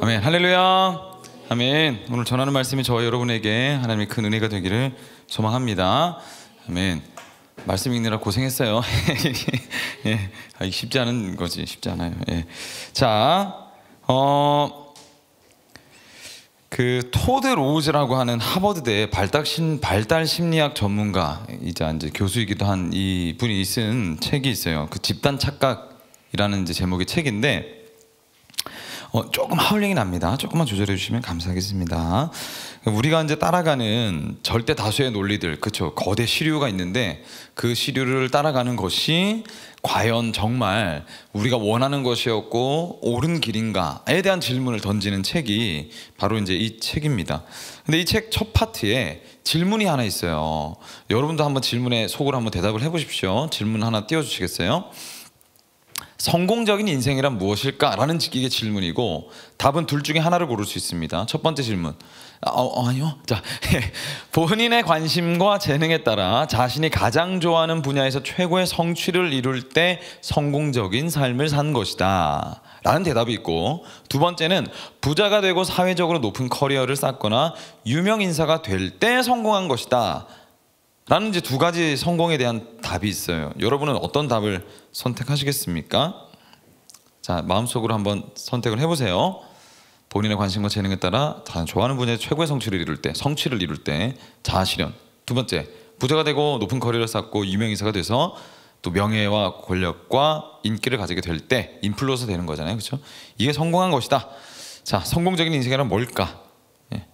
아멘. 할렐루야. 아멘. 오늘 전하는 말씀이 저와 여러분에게 하나님의 큰 은혜가 되기를 소망합니다. 아멘. 말씀 읽느라 고생했어요. 예, 쉽지 않은 거지. 쉽지 않아요. 예. 자, 그 토드 로우즈라고 하는 하버드대 발달 심리학 전문가이자 이제 교수이기도 한 이 분이 쓴 책이 있어요. 그 집단 착각이라는 이제 제목의 책인데. 조금 하울링이 납니다. 조금만 조절해 주시면 감사하겠습니다. 우리가 이제 따라가는 절대 다수의 논리들, 그렇죠? 거대 시류가 있는데 그 시류를 따라가는 것이 과연 정말 우리가 원하는 것이었고 옳은 길인가에 대한 질문을 던지는 책이 바로 이제 이 책입니다. 근데 이 책 첫 파트에 질문이 하나 있어요. 여러분도 한번 질문에 속으로 한번 대답을 해보십시오. 질문 하나 띄워주시겠어요? 성공적인 인생이란 무엇일까? 라는 이게 질문이고 답은 둘 중에 하나를 고를 수 있습니다. 첫 번째 질문. 아니요. 자, 본인의 관심과 재능에 따라 자신이 가장 좋아하는 분야에서 최고의 성취를 이룰 때 성공적인 삶을 산 것이다. 라는 대답이 있고, 두 번째는 부자가 되고 사회적으로 높은 커리어를 쌓거나 유명 인사가 될 때 성공한 것이다. 라는 이제 두 가지 성공에 대한 답이 있어요. 여러분은 어떤 답을 선택하시겠습니까? 자, 마음속으로 한번 선택을 해보세요. 본인의 관심과 재능에 따라 좋아하는 분야에서 최고의 성취를 이룰 때 자아실현. 두 번째, 부자가 되고 높은 커리어를 쌓고 유명인사가 돼서 또 명예와 권력과 인기를 가지게 될 때 인플루언서 되는 거잖아요, 그렇죠? 이게 성공한 것이다. 자, 성공적인 인생이란 뭘까? 예.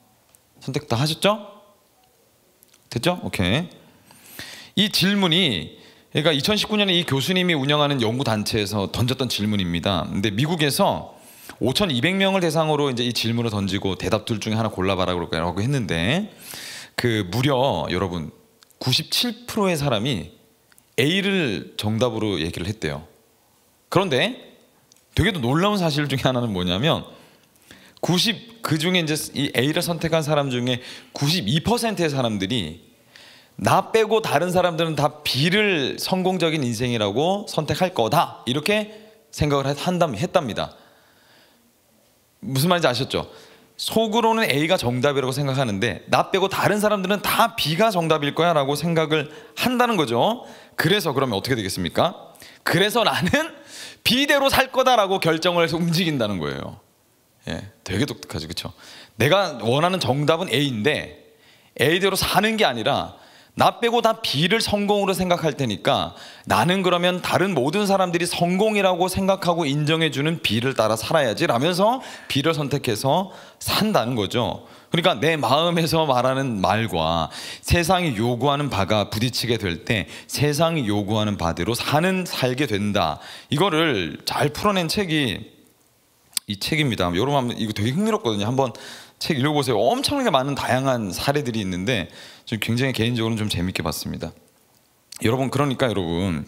선택 다 하셨죠? 됐죠? 오케이. 이 질문이 그러니까 2019년에 이 교수님이 운영하는 연구 단체에서 던졌던 질문입니다. 근데 미국에서 5,200명을 대상으로 이제 이 질문을 던지고 대답 둘 중에 하나 골라봐라고 했는데 그 무려 여러분 97%의 사람이 A를 정답으로 얘기를 했대요. 그런데 되게도 놀라운 사실 중에 하나는 뭐냐면 그 중에 이제 이 A를 선택한 사람 중에 92%의 사람들이 나 빼고 다른 사람들은 다 B를 성공적인 인생이라고 선택할 거다 이렇게 생각을 했답니다. 무슨 말인지 아셨죠? 속으로는 A가 정답이라고 생각하는데 나 빼고 다른 사람들은 다 B가 정답일 거야 라고 생각을 한다는 거죠. 그래서 그러면 어떻게 되겠습니까? 그래서 나는 B대로 살 거다라고 결정을 해서 움직인다는 거예요. 예, 되게 독특하죠, 그렇죠? 내가 원하는 정답은 A인데 A대로 사는 게 아니라 나 빼고 다 B를 성공으로 생각할 테니까 나는 그러면 다른 모든 사람들이 성공이라고 생각하고 인정해주는 B를 따라 살아야지 라면서 B를 선택해서 산다는 거죠. 그러니까 내 마음에서 말하는 말과 세상이 요구하는 바가 부딪히게 될 때 세상이 요구하는 바대로 살게 된다. 이거를 잘 풀어낸 책이 이 책입니다. 여러분 이거 되게 흥미롭거든요. 한번 책 읽어보세요. 엄청나게 많은 다양한 사례들이 있는데 좀 굉장히 개인적으로는 좀 재밌게 봤습니다. 그러니까 여러분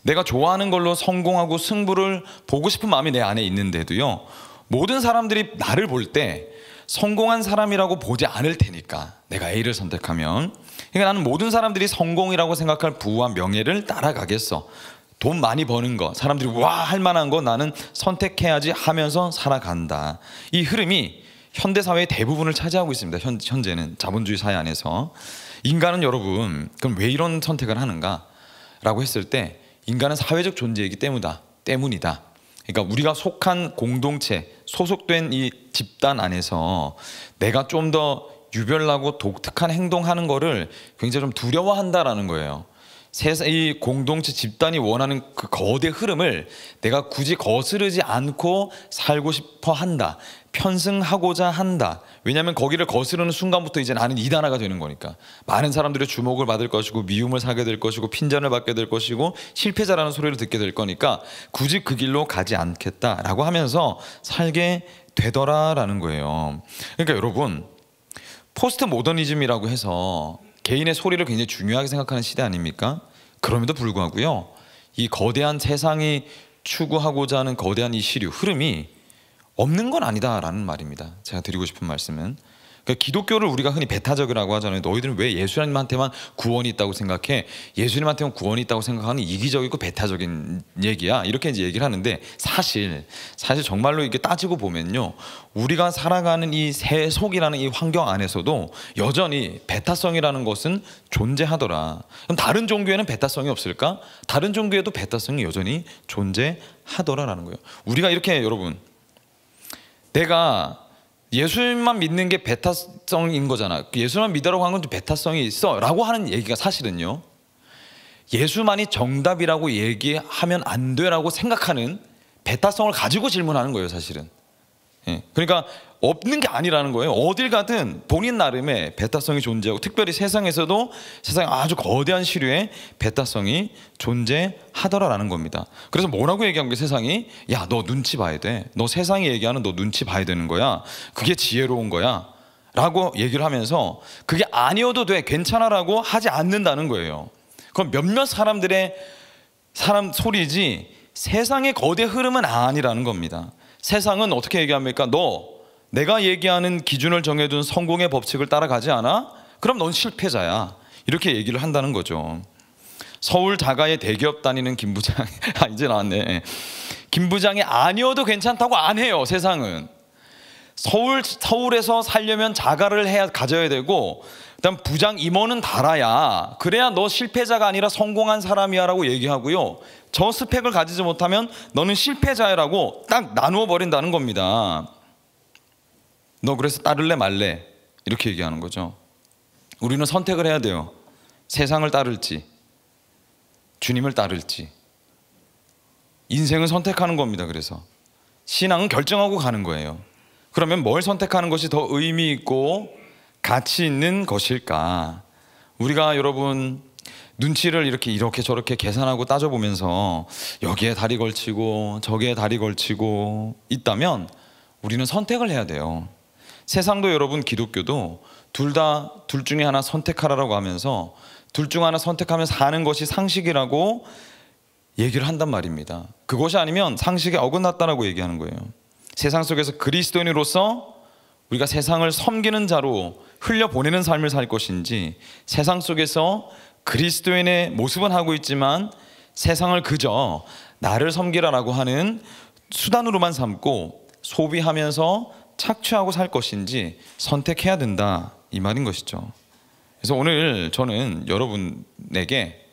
내가 좋아하는 걸로 성공하고 승부를 보고 싶은 마음이 내 안에 있는데도요 모든 사람들이 나를 볼 때 성공한 사람이라고 보지 않을 테니까 내가 A를 선택하면 그러니까 나는 모든 사람들이 성공이라고 생각할 부와 명예를 따라가겠어. 돈 많이 버는 거, 사람들이 와 할 만한 거 나는 선택해야지 하면서 살아간다. 이 흐름이 현대사회의 대부분을 차지하고 있습니다. 현재는 자본주의 사회 안에서. 인간은 여러분 그럼 왜 이런 선택을 하는가? 라고 했을 때 인간은 사회적 존재이기 때문이다. 그러니까 우리가 속한 공동체, 소속된 이 집단 안에서 내가 좀 더 유별나고 독특한 행동하는 거를 굉장히 좀 두려워한다라는 거예요. 이 공동체 집단이 원하는 그 거대 흐름을 내가 굳이 거스르지 않고 살고 싶어 한다. 편승하고자 한다. 왜냐하면 거기를 거스르는 순간부터 이제 나는 이단화가 되는 거니까. 많은 사람들의 주목을 받을 것이고 미움을 사게 될 것이고 핀잔을 받게 될 것이고 실패자라는 소리를 듣게 될 거니까 굳이 그 길로 가지 않겠다라고 하면서 살게 되더라라는 거예요. 그러니까 여러분 포스트 모더니즘이라고 해서 개인의 소리를 굉장히 중요하게 생각하는 시대 아닙니까? 그럼에도 불구하고요 이 거대한 세상이 추구하고자 하는 거대한 이 시류 흐름이 없는 건 아니다라는 말입니다. 제가 드리고 싶은 말씀은 그러니까 기독교를 우리가 흔히 배타적이라고 하잖아요. 너희들은 왜 예수님한테만 구원이 있다고 생각해? 예수님한테만 구원이 있다고 생각하는 이기적이고 배타적인 얘기야. 이렇게 이제 얘기를 하는데 사실 정말로 이렇게 따지고 보면요, 우리가 살아가는 이 세속이라는 이 환경 안에서도 여전히 배타성이라는 것은 존재하더라. 그럼 다른 종교에는 배타성이 없을까? 다른 종교에도 배타성이 여전히 존재하더라라는 거예요. 우리가 이렇게 여러분, 내가 예수님만 믿는 게 배타성인 거잖아. 예수만 믿으라고 하는 건 배타성이 있어 라고 하는 얘기가 사실은요, 예수만이 정답이라고 얘기하면 안 돼라고 생각하는 배타성을 가지고 질문하는 거예요, 사실은. 예. 그러니까 없는 게 아니라는 거예요. 어딜 가든 본인 나름의 배타성이 존재하고, 특별히 세상에서도 세상에 아주 거대한 시류의 배타성이 존재하더라라는 겁니다. 그래서 뭐라고 얘기한 게 세상이, 야, 너 눈치 봐야 돼. 너 세상이 얘기하는 너 눈치 봐야 되는 거야. 그게 지혜로운 거야 라고 얘기를 하면서 그게 아니어도 돼, 괜찮아라고 하지 않는다는 거예요. 그럼 몇몇 사람들의 사람 소리지 세상의 거대 흐름은 아니라는 겁니다. 세상은 어떻게 얘기합니까? 너 내가 얘기하는 기준을 정해둔 성공의 법칙을 따라가지 않아? 그럼 넌 실패자야. 이렇게 얘기를 한다는 거죠. 서울 자가의 대기업 다니는 김 부장, 이제 나왔네. 김 부장이 아니어도 괜찮다고 안 해요, 세상은. 서울에서 살려면 자가를 가져야 되고, 그다음 부장 임원은 달아야, 그래야 너 실패자가 아니라 성공한 사람이야 라고 얘기하고요, 저 스펙을 가지지 못하면 너는 실패자라고 딱 나누어 버린다는 겁니다. 너 그래서 따를래 말래 이렇게 얘기하는 거죠. 우리는 선택을 해야 돼요. 세상을 따를지 주님을 따를지. 인생은 선택하는 겁니다. 그래서 신앙은 결정하고 가는 거예요. 그러면 뭘 선택하는 것이 더 의미 있고 가치 있는 것일까? 우리가 여러분 눈치를 이렇게 저렇게 계산하고 따져보면서 여기에 다리 걸치고 저기에 다리 걸치고 있다면 우리는 선택을 해야 돼요. 세상도 여러분, 기독교도 둘 중에 하나 선택하라고 하면서 둘 중 하나 선택하면 사는 것이 상식이라고 얘기를 한단 말입니다. 그것이 아니면 상식에 어긋났다라고 얘기하는 거예요. 세상 속에서 그리스도인으로서 우리가 세상을 섬기는 자로 흘려보내는 삶을 살 것인지, 세상 속에서 그리스도인의 모습은 하고 있지만 세상을 그저 나를 섬기라라고 하는 수단으로만 삼고 소비하면서 착취하고 살 것인지 선택해야 된다, 이 말인 것이죠. 그래서 오늘 저는 여러분에게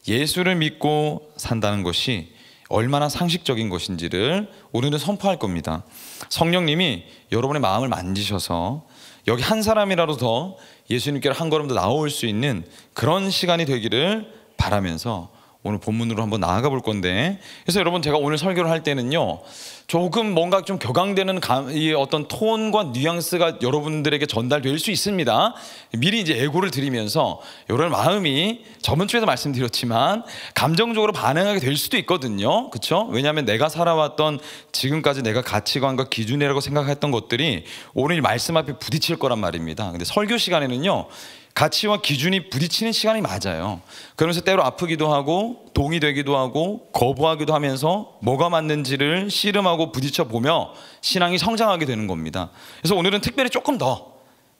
예수를 믿고 산다는 것이 얼마나 상식적인 것인지를 오늘은 선포할 겁니다. 성령님이 여러분의 마음을 만지셔서 여기 한 사람이라도 더 예수님께로 한 걸음 더 나올 수 있는 그런 시간이 되기를 바라면서 오늘 본문으로 한번 나아가 볼 건데, 그래서 여러분, 제가 오늘 설교를 할 때는요, 조금 뭔가 좀 격앙되는 이 어떤 톤과 뉘앙스가 여러분들에게 전달될 수 있습니다. 미리 이제 예고를 드리면서 여러분 마음이 저번 주에도 말씀드렸지만 감정적으로 반응하게 될 수도 있거든요. 그렇죠? 왜냐하면 내가 살아왔던 지금까지 내가 가치관과 기준이라고 생각했던 것들이 오늘 말씀 앞에 부딪힐 거란 말입니다. 근데 설교 시간에는요, 가치와 기준이 부딪히는 시간이 맞아요. 그러면서 때로 아프기도 하고 동의되기도 하고 거부하기도 하면서 뭐가 맞는지를 씨름하고 부딪혀 보며 신앙이 성장하게 되는 겁니다. 그래서 오늘은 특별히 조금 더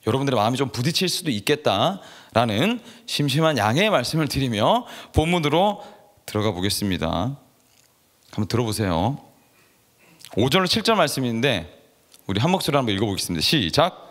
여러분들의 마음이 좀 부딪힐 수도 있겠다라는 심심한 양해의 말씀을 드리며 본문으로 들어가 보겠습니다. 한번 들어보세요. 5절로 7절 말씀인데 우리 한 목소리로 한번 읽어보겠습니다. 시작.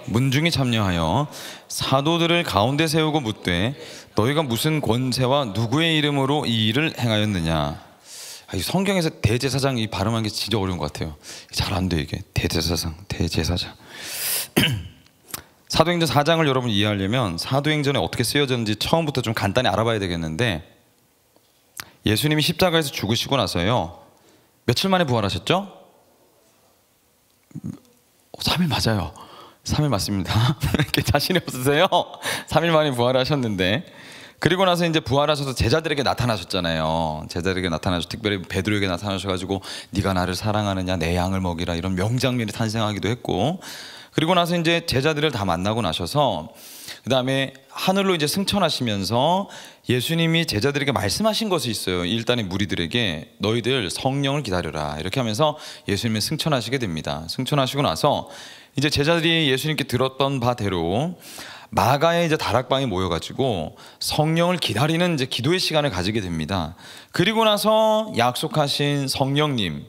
문중이 참여하여 사도들을 가운데 세우고 묻되 너희가 무슨 권세와 누구의 이름으로 이 일을 행하였느냐. 이 성경에서 대제사장 이 발음하는 게 진짜 어려운 것 같아요. 잘 안 돼, 이게. 대제사장. 사도행전 4장을 여러분 이해하려면 사도행전에 어떻게 쓰여졌는지 처음부터 좀 간단히 알아봐야 되겠는데, 예수님이 십자가에서 죽으시고 나서요, 며칠 만에 부활하셨죠? 3일 맞아요. 3일 맞습니다. 이렇게 자신이 없으세요? 3일 만에 부활하셨는데, 그리고 나서 이제 부활하셔서 제자들에게 나타나셨잖아요. 제자들에게 나타나셔서 특별히 베드로에게 나타나셔가지고 네가 나를 사랑하느냐, 내 양을 먹이라, 이런 명장면이 탄생하기도 했고, 그리고 나서 이제 제자들을 다 만나고 나셔서 그다음에 하늘로 이제 승천하시면서 예수님이 제자들에게 말씀하신 것이 있어요. 일단의 무리들에게 너희들 성령을 기다려라 이렇게 하면서 예수님이 승천하시게 됩니다. 승천하시고 나서 이제 제자들이 예수님께 들었던 바대로 마가의 이제 다락방에 모여가지고 성령을 기다리는 이제 기도의 시간을 가지게 됩니다. 그리고 나서 약속하신 성령님,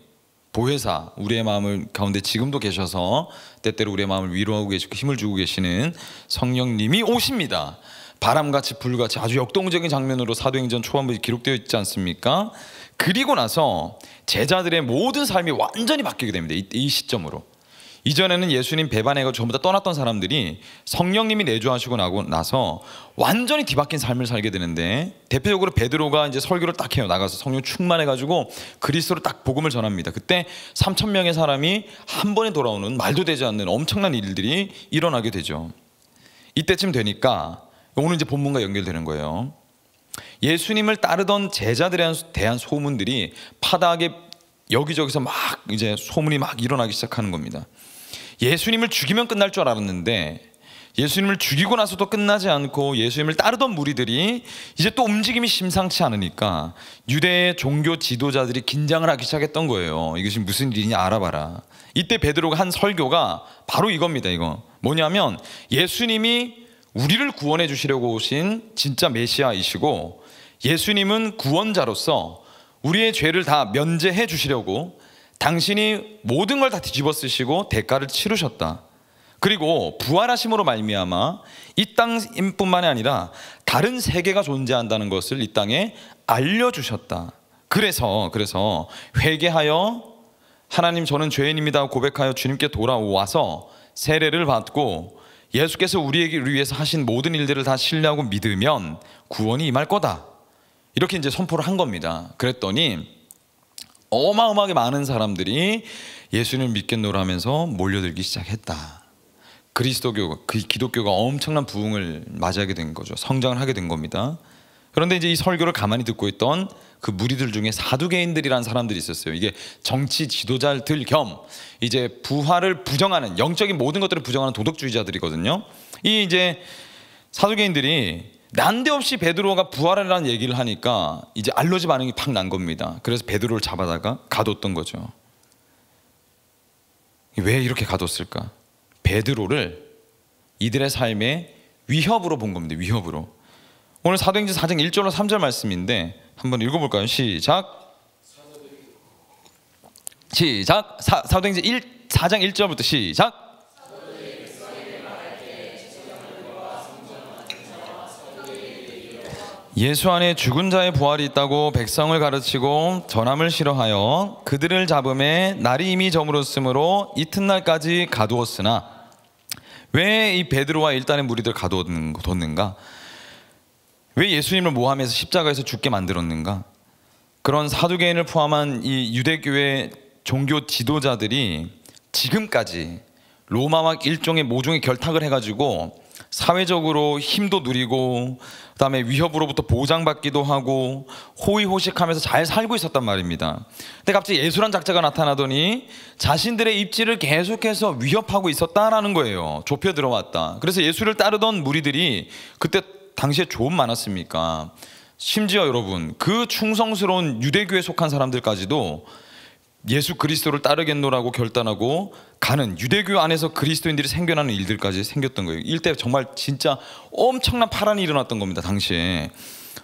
보혜사, 우리의 마음을 가운데 지금도 계셔서 때때로 우리의 마음을 위로하고 계시고 힘을 주고 계시는 성령님이 오십니다. 바람같이 불같이 아주 역동적인 장면으로 사도행전 초반부에 기록되어 있지 않습니까? 그리고 나서 제자들의 모든 삶이 완전히 바뀌게 됩니다. 이 시점으로. 이전에는 예수님 배반해가 전부 다 떠났던 사람들이 성령님이 내주하시고 나서 완전히 뒤바뀐 삶을 살게 되는데, 대표적으로 베드로가 이제 설교를 딱 해요. 나가서 성령 충만해가지고 그리스도로 딱 복음을 전합니다. 그때 3,000명의 사람이 한 번에 돌아오는 말도 되지 않는 엄청난 일들이 일어나게 되죠. 이때쯤 되니까 오늘 이제 본문과 연결되는 거예요. 예수님을 따르던 제자들에 대한 소문들이 파다하게 여기저기서 막 이제 소문이 막 일어나기 시작하는 겁니다. 예수님을 죽이면 끝날 줄 알았는데 예수님을 죽이고 나서도 끝나지 않고 예수님을 따르던 무리들이 이제 또 움직임이 심상치 않으니까 유대의 종교 지도자들이 긴장을 하기 시작했던 거예요. 이것이 무슨 일이냐 알아봐라. 이때 베드로가 한 설교가 바로 이겁니다. 이거 뭐냐면 예수님이 우리를 구원해 주시려고 오신 진짜 메시아이시고 예수님은 구원자로서 우리의 죄를 다 면제해 주시려고 당신이 모든 걸 다 뒤집어 쓰시고 대가를 치르셨다. 그리고 부활하심으로 말미암아 이 땅뿐만이 아니라 다른 세계가 존재한다는 것을 이 땅에 알려주셨다. 그래서 회개하여 하나님 저는 죄인입니다 고백하여 주님께 돌아와서 세례를 받고 예수께서 우리에게 위해서 하신 모든 일들을 다 신뢰하고 믿으면 구원이 임할 거다. 이렇게 이제 선포를 한 겁니다. 그랬더니 어마어마하게 많은 사람들이 예수님을 믿겠노라 하면서 몰려들기 시작했다. 그리스도교, 그 기독교가 엄청난 부흥을 맞이하게 된 거죠. 성장을 하게 된 겁니다. 그런데 이제 이 설교를 가만히 듣고 있던 그 무리들 중에 사두개인들이라는 사람들이 있었어요. 이게 정치 지도자들 겸 이제 부활을 부정하는, 영적인 모든 것들을 부정하는 도덕주의자들이거든요. 이 이제 사두개인들이 난데없이 베드로가 부활이라는 얘기를 하니까 이제 알러지 반응이 팍 난 겁니다. 그래서 베드로를 잡아다가 가뒀던 거죠. 왜 이렇게 가뒀을까? 베드로를 이들의 삶의 위협으로 본 겁니다. 위협으로. 오늘 사도행전 4장 1절로 3절 말씀인데 한번 읽어볼까요? 시작. 사도행전 4장 1절부터 시작. 예수 안에 죽은 자의 부활이 있다고 백성을 가르치고 전함을 싫어하여 그들을 잡음에 날이 이미 저물었으므로 이튿날까지 가두었으나, 왜 이 베드로와 일단의 무리들 가두었는가? 왜 예수님을 모함해서 십자가에서 죽게 만들었는가? 그런 사두개인을 포함한 이 유대교의 종교 지도자들이 지금까지 로마와 일종의 모종의 결탁을 해가지고 사회적으로 힘도 누리고 그다음에 위협으로부터 보장받기도 하고 호의호식하면서 잘 살고 있었단 말입니다. 근데 갑자기 예수란 작자가 나타나더니 자신들의 입지를 계속해서 위협하고 있었다라는 거예요. 좁혀 들어왔다. 그래서 예수를 따르던 무리들이 그때 당시에 좀 많았습니까? 심지어 여러분, 그 충성스러운 유대교에 속한 사람들까지도 예수 그리스도를 따르겠노라고 결단하고 가는, 유대교 안에서 그리스도인들이 생겨나는 일들까지 생겼던 거예요. 이때 정말 진짜 엄청난 파란이 일어났던 겁니다, 당시에.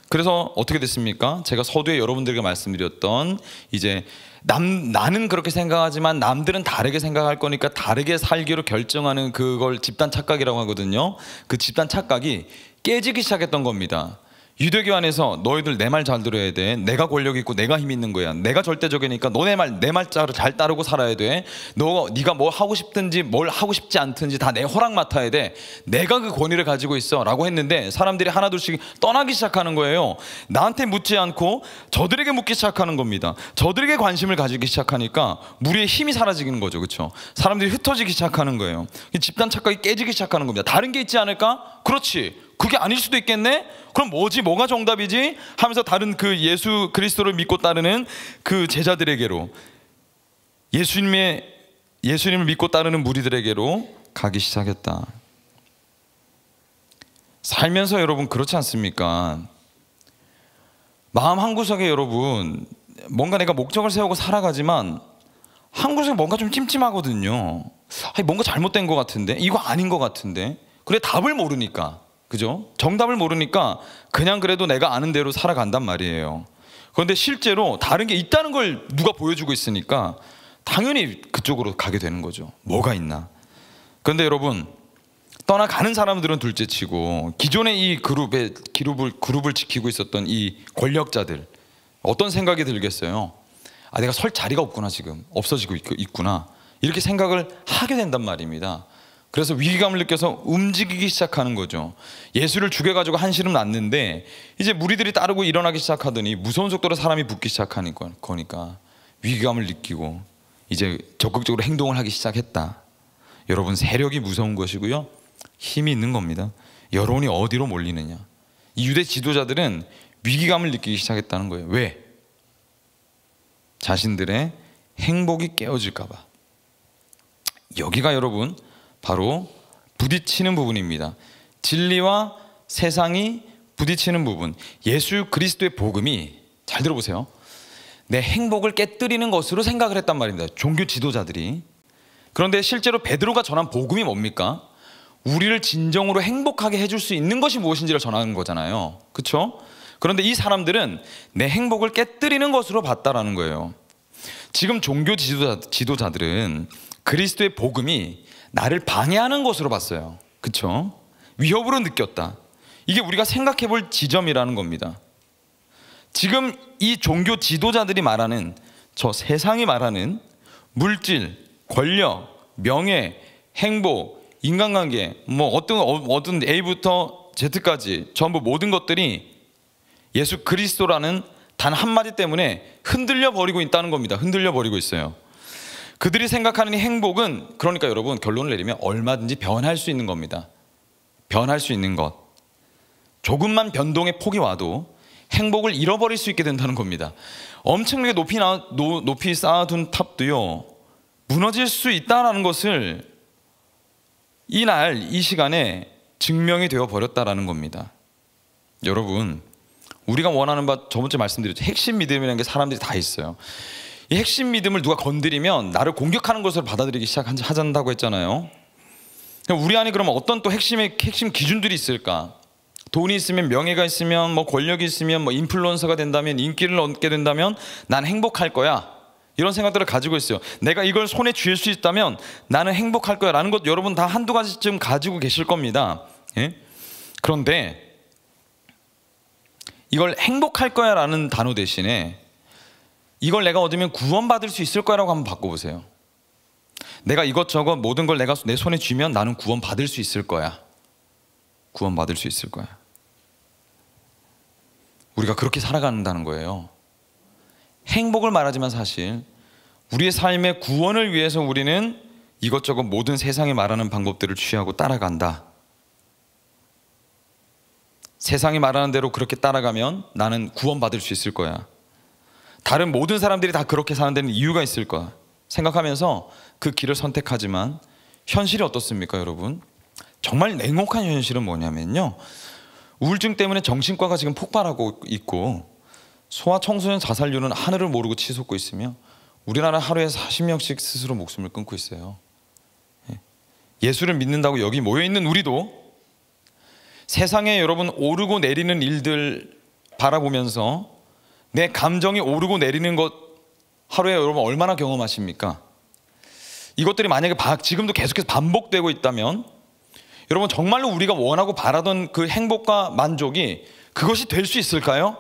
그래서 어떻게 됐습니까? 제가 서두에 여러분들에게 말씀드렸던 이제 나는 그렇게 생각하지만 남들은 다르게 생각할 거니까 다르게 살기로 결정하는 그걸 집단 착각이라고 하거든요. 그 집단 착각이 깨지기 시작했던 겁니다. 유대교 안에서 너희들 내 말 잘 들어야 돼. 내가 권력 있고 내가 힘 있는 거야. 내가 절대적이니까 너네 내 말자를 잘 따르고 살아야 돼. 네가 뭐 하고 싶든지 뭘 하고 싶지 않든지 다 내 허락 맡아야 돼. 내가 그 권위를 가지고 있어 라고 했는데 사람들이 하나둘씩 떠나기 시작하는 거예요. 나한테 묻지 않고 저들에게 묻기 시작하는 겁니다. 저들에게 관심을 가지기 시작하니까 무리의 힘이 사라지는 거죠. 그렇죠? 사람들이 흩어지기 시작하는 거예요. 집단 착각이 깨지기 시작하는 겁니다. 다른 게 있지 않을까? 그렇지. 그게 아닐 수도 있겠네? 그럼 뭐가 정답이지? 하면서 다른 그 예수 그리스도를 믿고 따르는 그 제자들에게로, 예수님을 믿고 따르는 무리들에게로 가기 시작했다. 살면서 여러분 그렇지 않습니까? 마음 한구석에 여러분 뭔가 내가 목적을 세우고 살아가지만 한구석에 뭔가 좀 찜찜하거든요. 아니, 뭔가 잘못된 것 같은데, 이거 아닌 것 같은데. 그래, 답을 모르니까, 그죠? 정답을 모르니까 그냥 그래도 내가 아는 대로 살아간단 말이에요. 그런데 실제로 다른 게 있다는 걸 누가 보여주고 있으니까 당연히 그쪽으로 가게 되는 거죠. 뭐가 있나. 그런데 여러분, 떠나가는 사람들은 둘째치고 기존의 이 그룹을 지키고 있었던 이 권력자들, 어떤 생각이 들겠어요? 아, 내가 설 자리가 없구나, 지금 없어지고 있구나, 이렇게 생각을 하게 된단 말입니다. 그래서 위기감을 느껴서 움직이기 시작하는 거죠. 예수를 죽여가지고 한시름 났는데 이제 무리들이 따르고 일어나기 시작하더니 무서운 속도로 사람이 붙기 시작하니까 거니까 위기감을 느끼고 이제 적극적으로 행동을 하기 시작했다. 여러분, 세력이 무서운 것이고요, 힘이 있는 겁니다. 여론이 어디로 몰리느냐. 이 유대 지도자들은 위기감을 느끼기 시작했다는 거예요. 왜? 자신들의 행복이 깨어질까 봐. 여기가 여러분 바로 부딪히는 부분입니다. 진리와 세상이 부딪히는 부분. 예수 그리스도의 복음이, 잘 들어보세요, 내 행복을 깨뜨리는 것으로 생각을 했단 말입니다, 종교 지도자들이. 그런데 실제로 베드로가 전한 복음이 뭡니까? 우리를 진정으로 행복하게 해줄 수 있는 것이 무엇인지를 전하는 거잖아요, 그렇죠? 그런데 이 사람들은 내 행복을 깨뜨리는 것으로 봤다라는 거예요. 지금 종교 지도자들은 그리스도의 복음이 나를 방해하는 것으로 봤어요, 그렇죠? 위협으로 느꼈다. 이게 우리가 생각해 볼 지점이라는 겁니다. 지금 이 종교 지도자들이 말하는, 저 세상이 말하는 물질, 권력, 명예, 행복, 인간관계, 뭐 어떤 A부터 Z까지 전부 모든 것들이 예수 그리스도라는 단 한마디 때문에 흔들려 버리고 있다는 겁니다. 흔들려 버리고 있어요. 그들이 생각하는 이 행복은, 그러니까 여러분 결론을 내리면 얼마든지 변할 수 있는 겁니다. 변할 수 있는 것. 조금만 변동의 폭이 와도 행복을 잃어버릴 수 있게 된다는 겁니다. 엄청나게 높이 쌓아둔 탑도요, 무너질 수 있다는 것을 이 시간에 증명이 되어 버렸다라는 겁니다. 여러분, 우리가 원하는 바, 저번주에 말씀드렸죠, 핵심 믿음이라는 게 사람들이 다 있어요. 이 핵심 믿음을 누가 건드리면 나를 공격하는 것으로 받아들이기 시작한다고 했잖아요. 우리 안에 그러면 어떤 또 핵심 기준들이 있을까? 돈이 있으면, 명예가 있으면, 뭐 권력이 있으면, 뭐 인플루언서가 된다면, 인기를 얻게 된다면 난 행복할 거야, 이런 생각들을 가지고 있어요. 내가 이걸 손에 쥘 수 있다면 나는 행복할 거야 라는 것, 여러분 다 한두 가지쯤 가지고 계실 겁니다. 예? 그런데 이걸 행복할 거야 라는 단어 대신에 이걸 내가 얻으면 구원받을 수 있을 거라고 한번 바꿔보세요. 내가 이것저것 모든 걸 내가 내 손에 쥐면 나는 구원받을 수 있을 거야. 구원받을 수 있을 거야. 우리가 그렇게 살아간다는 거예요. 행복을 말하지만 사실 우리의 삶의 구원을 위해서 우리는 이것저것 모든 세상이 말하는 방법들을 취하고 따라간다. 세상이 말하는 대로 그렇게 따라가면 나는 구원받을 수 있을 거야. 다른 모든 사람들이 다 그렇게 사는 데는 이유가 있을 거야 생각하면서 그 길을 선택하지만 현실이 어떻습니까, 여러분? 정말 냉혹한 현실은 뭐냐면요, 우울증 때문에 정신과가 지금 폭발하고 있고 소아청소년 자살률은 하늘을 모르고 치솟고 있으며 우리나라 하루에 40명씩 스스로 목숨을 끊고 있어요. 예수를 믿는다고 여기 모여있는 우리도 세상에 여러분 오르고 내리는 일들 바라보면서 내 감정이 오르고 내리는 것 하루에 여러분 얼마나 경험하십니까? 이것들이 만약에 지금도 계속해서 반복되고 있다면 여러분 정말로 우리가 원하고 바라던 그 행복과 만족이 그것이 될 수 있을까요?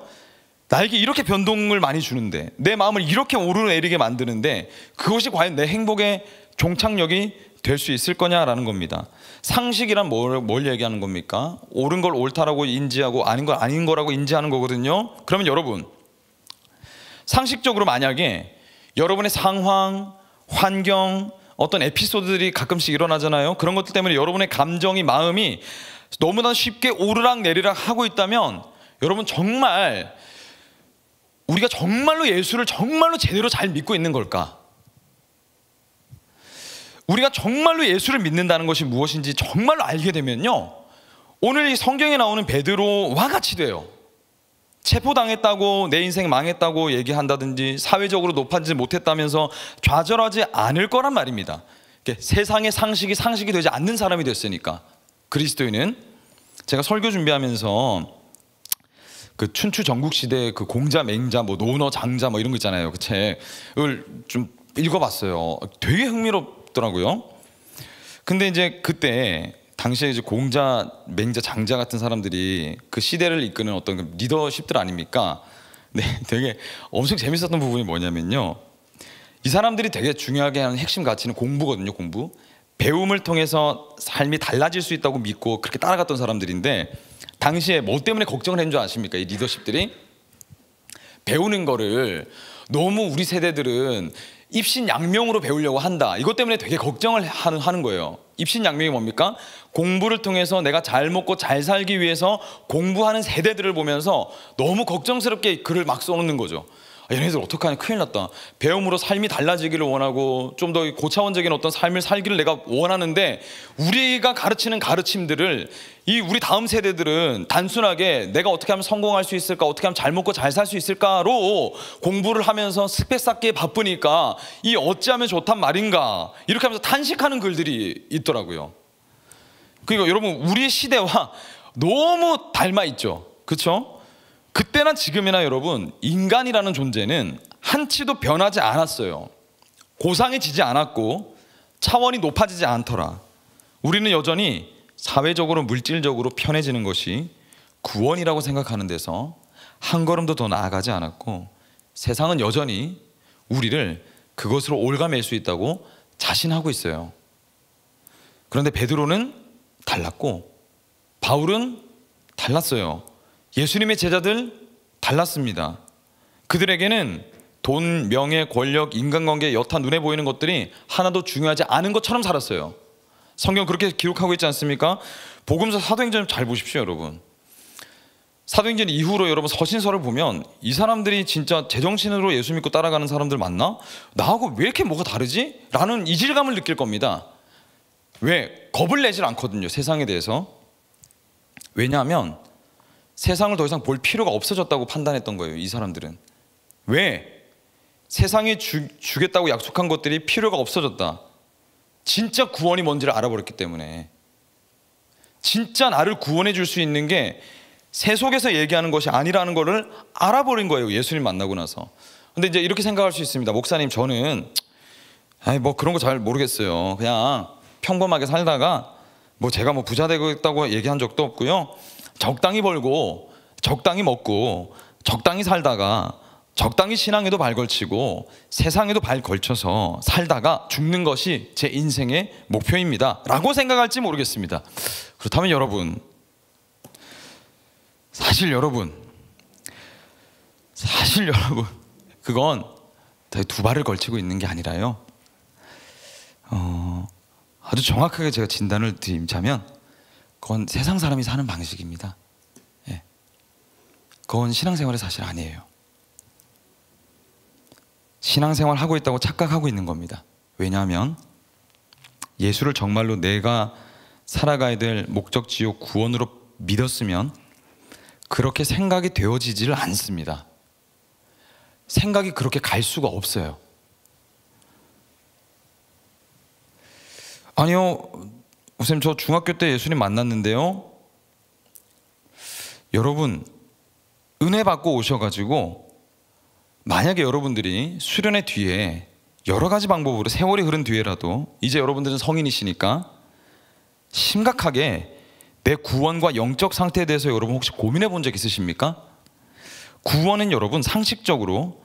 나에게 이렇게 변동을 많이 주는데, 내 마음을 이렇게 오르내리게 만드는데 그것이 과연 내 행복의 종착역이 될 수 있을 거냐라는 겁니다. 상식이란 뭘 얘기하는 겁니까? 옳은 걸 옳다라고 인지하고 아닌 걸 아닌 거라고 인지하는 거거든요. 그러면 여러분, 상식적으로 만약에 여러분의 상황, 환경, 어떤 에피소드들이 가끔씩 일어나잖아요. 그런 것들 때문에 여러분의 감정이, 마음이 너무나 쉽게 오르락 내리락 하고 있다면 여러분 정말 우리가 정말로 예수를 정말로 제대로 잘 믿고 있는 걸까? 우리가 정말로 예수를 믿는다는 것이 무엇인지 정말로 알게 되면요, 오늘 이 성경에 나오는 베드로와 같이 돼요. 체포당했다고 내 인생 망했다고 얘기한다든지 사회적으로 높아지지 못했다면서 좌절하지 않을 거란 말입니다. 세상의 상식이 되지 않는 사람이 됐으니까. 그리스도인은, 제가 설교 준비하면서 그 춘추 전국시대 그 공자 맹자 뭐 노너 장자 뭐 이런 거 있잖아요. 그 책을 좀 읽어봤어요. 되게 흥미롭더라고요. 근데 이제 그때 당시에 이제 공자, 맹자, 장자 같은 사람들이 그 시대를 이끄는 어떤 그 리더십들 아닙니까? 네, 되게 엄청 재밌었던 부분이 뭐냐면요. 이 사람들이 되게 중요하게 하는 핵심 가치는 공부거든요. 공부. 배움을 통해서 삶이 달라질 수 있다고 믿고 그렇게 따라갔던 사람들인데, 당시에 뭐 때문에 걱정을 했는 줄 아십니까? 이 리더십들이 배우는 거를 너무 우리 세대들은 입신양명으로 배우려고 한다, 이것 때문에 되게 걱정을 하는 거예요. 입신양명이 뭡니까? 공부를 통해서 내가 잘 먹고 잘 살기 위해서 공부하는 세대들을 보면서 너무 걱정스럽게 글을 막 써놓는 거죠. 얘네들 어떡하냐, 큰일 났다. 배움으로 삶이 달라지기를 원하고 좀 더 고차원적인 어떤 삶을 살기를 내가 원하는데, 우리가 가르치는 가르침들을 이 우리 다음 세대들은 단순하게 내가 어떻게 하면 성공할 수 있을까, 어떻게 하면 잘 먹고 잘 살 수 있을까로 공부를 하면서 스펙 쌓기에 바쁘니까 이 어찌하면 좋단 말인가, 이렇게 하면서 탄식하는 글들이 있더라고요. 그러니까 여러분, 우리 시대와 너무 닮아 있죠. 그렇죠? 그때나 지금이나 여러분, 인간이라는 존재는 한치도 변하지 않았어요. 고상해지지 않았고 차원이 높아지지 않더라. 우리는 여전히 사회적으로 물질적으로 편해지는 것이 구원이라고 생각하는 데서 한 걸음도 더 나아가지 않았고, 세상은 여전히 우리를 그것으로 올가맬 수 있다고 자신하고 있어요. 그런데 베드로는 달랐고 바울은 달랐어요. 예수님의 제자들 달랐습니다. 그들에게는 돈, 명예, 권력, 인간관계, 여타 눈에 보이는 것들이 하나도 중요하지 않은 것처럼 살았어요. 성경 그렇게 기록하고 있지 않습니까? 복음서 사도행전 잘 보십시오, 여러분. 사도행전 이후로 여러분 서신서를 보면 이 사람들이 진짜 제정신으로 예수 믿고 따라가는 사람들 맞나? 나하고 왜 이렇게 뭐가 다르지? 라는 이질감을 느낄 겁니다. 왜? 겁을 내질 않거든요, 세상에 대해서. 왜냐하면 세상을 더 이상 볼 필요가 없어졌다고 판단했던 거예요, 이 사람들은. 왜? 세상이 주겠다고 약속한 것들이 필요가 없어졌다. 진짜 구원이 뭔지를 알아버렸기 때문에. 진짜 나를 구원해 줄 수 있는 게 세속에서 얘기하는 것이 아니라는 것을 알아버린 거예요, 예수님 만나고 나서. 근데 이제 이렇게 생각할 수 있습니다. 목사님, 저는 뭐 그런 거 잘 모르겠어요. 그냥 평범하게 살다가 뭐 제가 뭐 부자 되겠다고 얘기한 적도 없고요. 적당히 벌고 적당히 먹고 적당히 살다가 적당히 신앙에도 발 걸치고 세상에도 발 걸쳐서 살다가 죽는 것이 제 인생의 목표입니다 라고 생각할지 모르겠습니다. 그렇다면 여러분, 사실 여러분 그건 두 발을 걸치고 있는 게 아니라요, 아주 정확하게 제가 진단을 드리자면 그건 세상 사람이 사는 방식입니다. 예. 그건 신앙생활의 사실 아니에요. 신앙생활 하고 있다고 착각하고 있는 겁니다. 왜냐하면 예수를 정말로 내가 살아가야 될 목적지요 구원으로 믿었으면 그렇게 생각이 되어지지를 않습니다. 생각이 그렇게 갈 수가 없어요. 아니요, 선생님, 저 중학교 때 예수님 만났는데요. 여러분, 은혜 받고 오셔가지고 만약에 여러분들이 수련회 뒤에 여러 가지 방법으로 세월이 흐른 뒤에라도 이제 여러분들은 성인이시니까 심각하게 내 구원과 영적 상태에 대해서 여러분 혹시 고민해 본 적 있으십니까? 구원은 여러분 상식적으로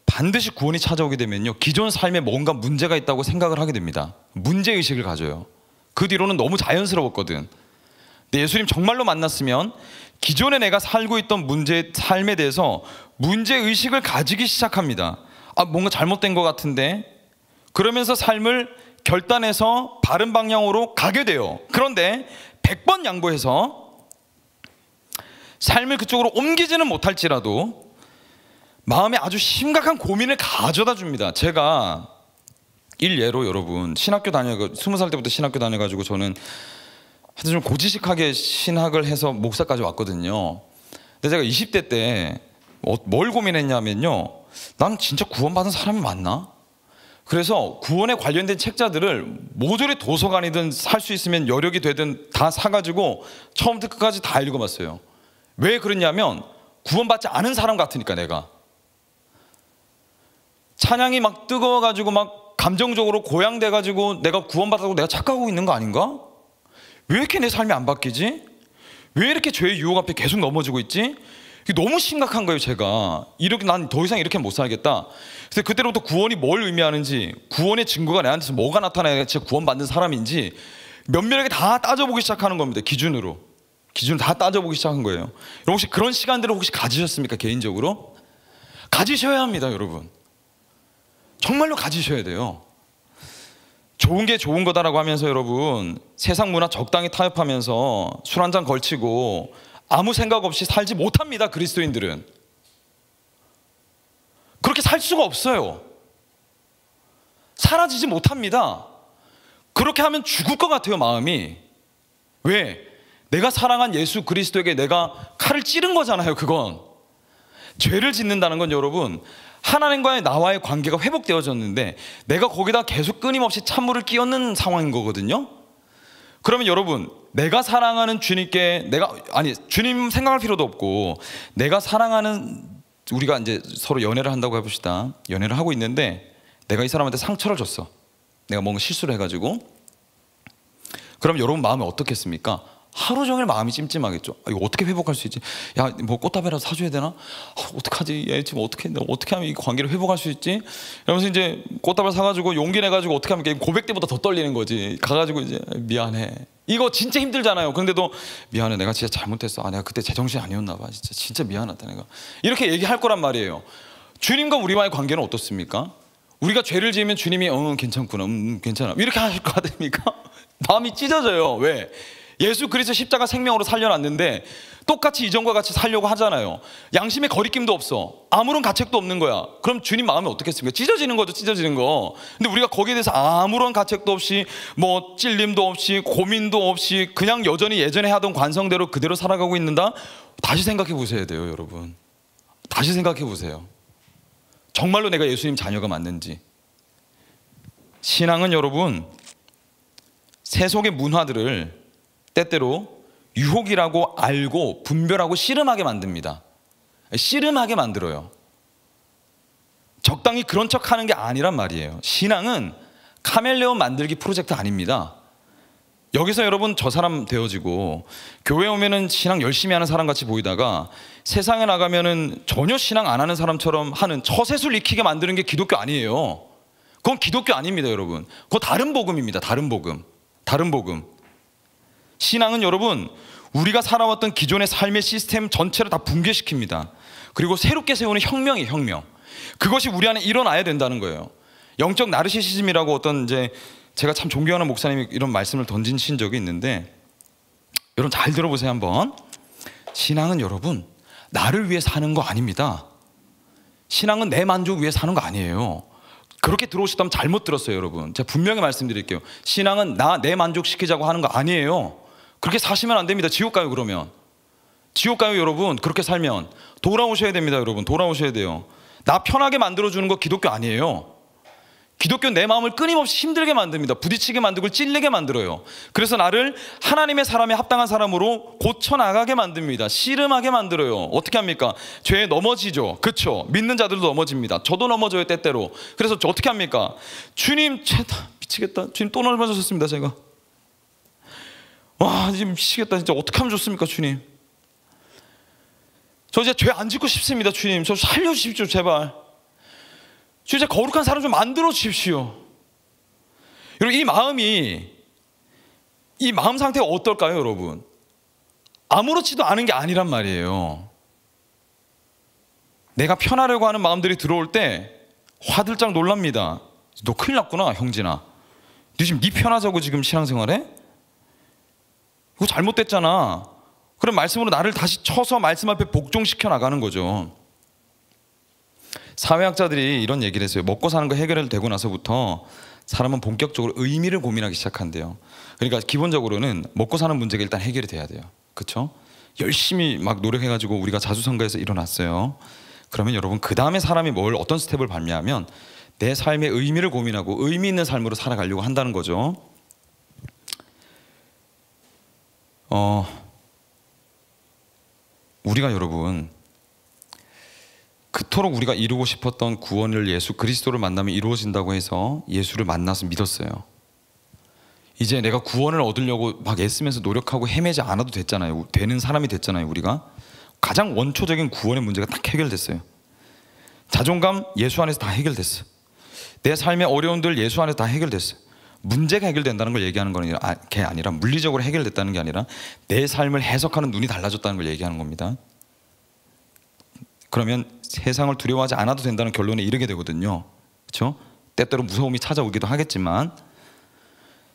반드시 구원이 찾아오게 되면요, 기존 삶에 뭔가 문제가 있다고 생각을 하게 됩니다. 문제의식을 가져요. 그 뒤로는 너무 자연스러웠거든. 근데 예수님 정말로 만났으면 기존에 내가 살고 있던 삶에 대해서 문제의식을 가지기 시작합니다. 뭔가 잘못된 것 같은데, 그러면서 삶을 결단해서 바른 방향으로 가게 돼요. 그런데 100번 양보해서 삶을 그쪽으로 옮기지는 못할지라도 마음에 아주 심각한 고민을 가져다 줍니다. 제가 일예로 여러분, 신학교 20살 때부터 신학교 다녀가지고 저는 하여튼 좀 고지식하게 신학을 해서 목사까지 왔거든요. 근데 제가 20대 때 뭘 고민했냐면요, 난 진짜 구원받은 사람이 맞나? 그래서 구원에 관련된 책자들을 모조리 도서관이든 살 수 있으면 여력이 되든 다 사가지고 처음부터 끝까지 다 읽어봤어요. 왜 그러냐면 구원받지 않은 사람 같으니까. 내가 찬양이 막 뜨거워가지고 막 감정적으로 고양돼가지고 내가 구원받았다고 내가 착각하고 있는 거 아닌가? 왜 이렇게 내 삶이 안 바뀌지? 왜 이렇게 죄의 유혹 앞에 계속 넘어지고 있지? 이게 너무 심각한 거예요. 제가 이렇게, 난 더 이상 이렇게 못 살겠다. 그래서 그때부터 구원이 뭘 의미하는지, 구원의 증거가 내한테서 뭐가 나타나야 진짜 구원받는 사람인지 면밀하게 다 따져보기 시작하는 겁니다. 기준을 다 따져보기 시작한 거예요. 여러분 혹시 그런 시간들을 혹시 가지셨습니까? 개인적으로 가지셔야 합니다. 여러분 정말로 가지셔야 돼요. 좋은 게 좋은 거다라고 하면서 여러분 세상 문화 적당히 타협하면서 술 한잔 걸치고 아무 생각 없이 살지 못합니다. 그리스도인들은 그렇게 살 수가 없어요. 사라지지 못합니다. 그렇게 하면 죽을 것 같아요. 마음이. 왜? 내가 사랑한 예수 그리스도에게 내가 칼을 찌른 거잖아요. 그건 죄를 짓는다는 건 여러분 하나님과의 나와의 관계가 회복되어졌는데 내가 거기다 계속 끊임없이 찬물을 끼얹는 상황인 거거든요. 그러면 여러분 내가 사랑하는 주님께 주님 생각할 필요도 없고 내가 사랑하는, 우리가 이제 서로 연애를 한다고 해봅시다. 연애를 하고 있는데 내가 이 사람한테 상처를 줬어. 내가 뭔가 실수를 해가지고. 그럼 여러분 마음이 어떻겠습니까? 하루 종일 마음이 찜찜하겠죠. 이거 어떻게 회복할 수 있지? 야, 뭐 꽃다발이라도 사줘야 되나? 어떡하지? 얘 지금 어떻게 하면 이 관계를 회복할 수 있지? 이러면서 이제 꽃다발 사가지고 용기 내가지고 어떻게 하면 고백 때보다 더 떨리는 거지. 가가지고 이제 미안해. 이거 진짜 힘들잖아요. 그런데도 미안해. 내가 진짜 잘못했어. 내가 그때 제정신이 아니었나 봐. 진짜 미안하다 내가. 이렇게 얘기할 거란 말이에요. 주님과 우리와의 관계는 어떻습니까? 우리가 죄를 지으면 주님이 괜찮구나. 괜찮아. 이렇게 하실 것 같습니까? 마음이 찢어져요. 왜? 예수 그리스도 십자가 생명으로 살려놨는데 똑같이 이전과 같이 살려고 하잖아요. 양심에 거리낌도 없어. 아무런 가책도 없는 거야. 그럼 주님 마음이 어떻겠습니까? 찢어지는 거죠. 찢어지는 거. 근데 우리가 거기에 대해서 아무런 가책도 없이 뭐 찔림도 없이 고민도 없이 그냥 여전히 예전에 하던 관성대로 그대로 살아가고 있는다? 다시 생각해 보셔야 돼요. 여러분 다시 생각해 보세요. 정말로 내가 예수님 자녀가 맞는지. 신앙은 여러분 세속의 문화들을 때때로 유혹이라고 알고 분별하고 씨름하게 만듭니다. 씨름하게 만들어요. 적당히 그런 척하는 게 아니란 말이에요. 신앙은 카멜레온 만들기 프로젝트 아닙니다. 여기서 여러분 저 사람 되어지고 교회 오면은 신앙 열심히 하는 사람 같이 보이다가 세상에 나가면은 전혀 신앙 안 하는 사람처럼 하는 처세술 익히게 만드는 게 기독교 아니에요. 그건 기독교 아닙니다. 여러분 그거 다른 복음입니다. 다른 복음. 신앙은 여러분 우리가 살아왔던 기존의 삶의 시스템 전체를 다 붕괴시킵니다. 그리고 새롭게 세우는 혁명이에요. 혁명. 그것이 우리 안에 일어나야 된다는 거예요. 영적 나르시시즘이라고 어떤 이제 제가 참 존경하는 목사님이 이런 말씀을 던지신 적이 있는데, 여러분 잘 들어보세요 한번. 신앙은 여러분 나를 위해 사는 거 아닙니다. 신앙은 내 만족 위해 사는 거 아니에요. 그렇게 들어오시다면 잘못 들었어요. 여러분 제가 분명히 말씀드릴게요. 신앙은 내 만족시키자고 하는 거 아니에요. 그렇게 사시면 안 됩니다. 지옥 가요. 그러면 지옥 가요. 여러분 그렇게 살면 돌아오셔야 됩니다. 여러분 돌아오셔야 돼요. 나 편하게 만들어주는 거 기독교 아니에요. 기독교는 내 마음을 끊임없이 힘들게 만듭니다. 부딪히게 만들고 찔리게 만들어요. 그래서 나를 하나님의 사람에 합당한 사람으로 고쳐나가게 만듭니다. 씨름하게 만들어요. 어떻게 합니까? 죄에 넘어지죠. 그렇죠? 믿는 자들도 넘어집니다. 저도 넘어져요 때때로. 그래서 어떻게 합니까? 주님 미치겠다. 주님 또 넘어졌습니다. 제가 와 지금 미치겠다. 진짜 어떻게 하면 좋습니까? 주님 저 이제 죄 안 짓고 싶습니다. 주님 저 살려주십시오. 제발 진짜 거룩한 사람 좀 만들어 주십시오. 여러분 이 마음 상태가 어떨까요? 여러분 아무렇지도 않은 게 아니란 말이에요. 내가 편하려고 하는 마음들이 들어올 때 화들짝 놀랍니다. 너 큰일 났구나 형진아. 너 지금 네 편하자고 지금 신앙생활해? 이거 잘못됐잖아. 그럼 말씀으로 나를 다시 쳐서 말씀 앞에 복종시켜 나가는 거죠. 사회학자들이 이런 얘기를 했어요. 먹고 사는 거 해결되고 나서부터 사람은 본격적으로 의미를 고민하기 시작한대요. 그러니까 기본적으로는 먹고 사는 문제가 일단 해결이 돼야 돼요. 그렇죠? 열심히 막 노력해가지고 우리가 자수성가해서 일어났어요. 그러면 여러분 그 다음에 사람이 어떤 스텝을 밟냐면 내 삶의 의미를 고민하고 의미 있는 삶으로 살아가려고 한다는 거죠. 우리가 여러분 그토록 우리가 이루고 싶었던 구원을 예수 그리스도를 만나면 이루어진다고 해서 예수를 만나서 믿었어요. 이제 내가 구원을 얻으려고 막 애쓰면서 노력하고 헤매지 않아도 됐잖아요. 되는 사람이 됐잖아요. 우리가 가장 원초적인 구원의 문제가 딱 해결됐어요. 자존감 예수 안에서 다 해결됐어. 내 삶의 어려움들 예수 안에서 다 해결됐어. 문제가 해결된다는 걸 얘기하는 건 게 아니라 물리적으로 해결됐다는 게 아니라 내 삶을 해석하는 눈이 달라졌다는 걸 얘기하는 겁니다. 그러면 세상을 두려워하지 않아도 된다는 결론에 이르게 되거든요. 그렇죠? 때때로 무서움이 찾아오기도 하겠지만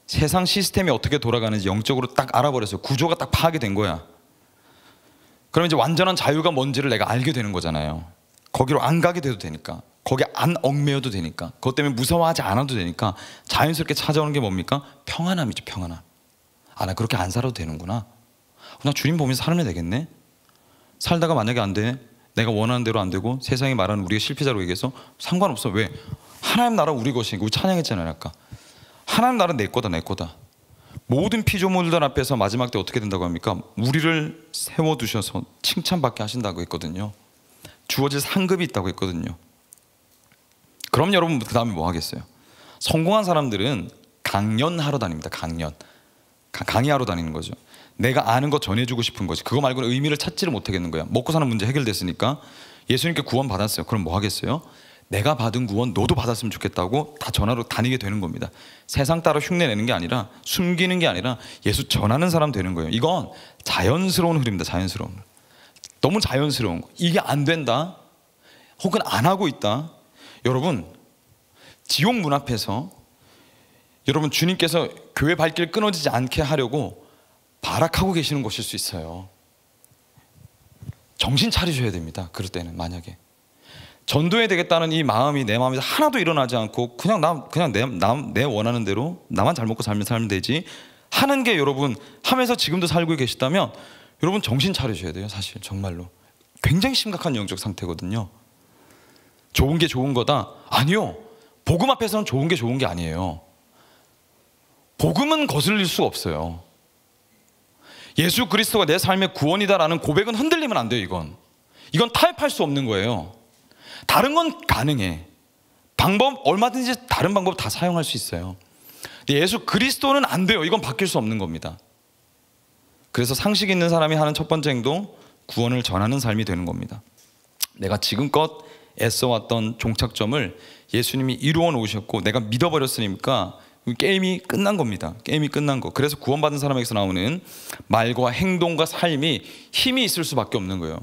세상 시스템이 어떻게 돌아가는지 영적으로 딱 알아버렸어요. 구조가 딱 파악이 된 거야. 그럼 이제 완전한 자유가 뭔지를 내가 알게 되는 거잖아요. 거기로 안 가게 돼도 되니까, 거기 안 얽매여도 되니까, 그것 때문에 무서워하지 않아도 되니까 자연스럽게 찾아오는 게 뭡니까? 평안함이죠. 평안함. 아, 나 그렇게 안 살아도 되는구나. 나 주님 보면서 살면 되겠네. 살다가 만약에 안 돼, 내가 원하는 대로 안 되고 세상이 말하는 우리가 실패자로 얘기해서 상관없어. 왜? 하나님 나라 우리 것이니까. 우리 찬양했잖아요 아까. 하나님 나라 내 거다, 내 거다. 모든 피조물들 앞에서 마지막 때 어떻게 된다고 합니까? 우리를 세워두셔서 칭찬받게 하신다고 했거든요. 주어질 상급이 있다고 했거든요. 그럼 여러분 그 다음에 뭐 하겠어요? 성공한 사람들은 강연하러 다닙니다. 강의하러 다니는 거죠. 내가 아는 거 전해주고 싶은 거지. 그거 말고는 의미를 찾지를 못하겠는 거야. 먹고 사는 문제 해결됐으니까 예수님께 구원 받았어요. 그럼 뭐 하겠어요? 내가 받은 구원 너도 받았으면 좋겠다고 다 전하러 다니게 되는 겁니다. 세상 따라 흉내내는 게 아니라, 숨기는 게 아니라 예수 전하는 사람 되는 거예요. 이건 자연스러운 흐름입니다. 자연스러운. 너무 자연스러운 거. 이게 안 된다 혹은 안 하고 있다, 여러분 지옥 문 앞에서 여러분 주님께서 교회 발길 끊어지지 않게 하려고 발악하고 계시는 것일 수 있어요. 정신 차리셔야 됩니다. 그럴 때는 만약에 전도해야 되겠다는 이 마음이 내 마음에서 하나도 일어나지 않고 그냥 내 원하는 대로 나만 잘 먹고 살면 되지 하는 게 여러분 하면서 지금도 살고 계시다면 여러분 정신 차리셔야 돼요. 사실 정말로 굉장히 심각한 영적 상태거든요. 좋은 게 좋은 거다? 아니요. 복음 앞에서는 좋은 게 아니에요. 복음은 거슬릴 수 없어요. 예수 그리스도가 내 삶의 구원이다라는 고백은 흔들리면 안 돼요. 이건 타협할 수 없는 거예요. 다른 건 가능해. 방법 얼마든지 다른 방법 다 사용할 수 있어요. 근데 예수 그리스도는 안 돼요. 이건 바뀔 수 없는 겁니다. 그래서 상식 있는 사람이 하는 첫 번째 행동, 구원을 전하는 삶이 되는 겁니다. 내가 지금껏 애써왔던 종착점을 예수님이 이루어 놓으셨고 내가 믿어버렸으니까 게임이 끝난 겁니다. 게임이 끝난 거. 그래서 구원받은 사람에게서 나오는 말과 행동과 삶이 힘이 있을 수밖에 없는 거예요.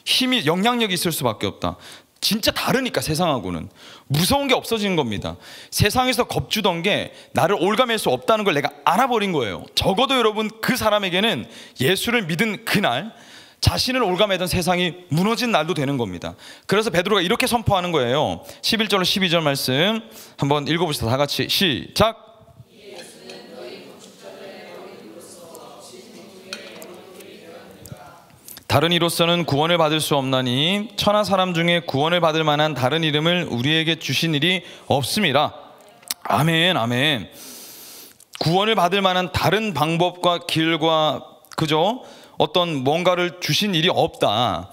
힘이, 영향력이 있을 수밖에 없다. 진짜 다르니까 세상하고는. 무서운 게 없어지는 겁니다. 세상에서 겁주던 게 나를 올가맬 수 없다는 걸 내가 알아버린 거예요. 적어도 여러분 그 사람에게는 예수를 믿은 그날 자신을 올가매던 세상이 무너진 날도 되는 겁니다. 그래서 베드로가 이렇게 선포하는 거예요. 11절로 12절 말씀 한번 읽어보시다. 다 같이 시작. 다른 이로서는 구원을 받을 수 없나니 천하 사람 중에 구원을 받을 만한 다른 이름을 우리에게 주신 일이 없음이라. 아멘, 아멘. 구원을 받을 만한 다른 방법과 길과 그죠? 어떤 뭔가를 주신 일이 없다.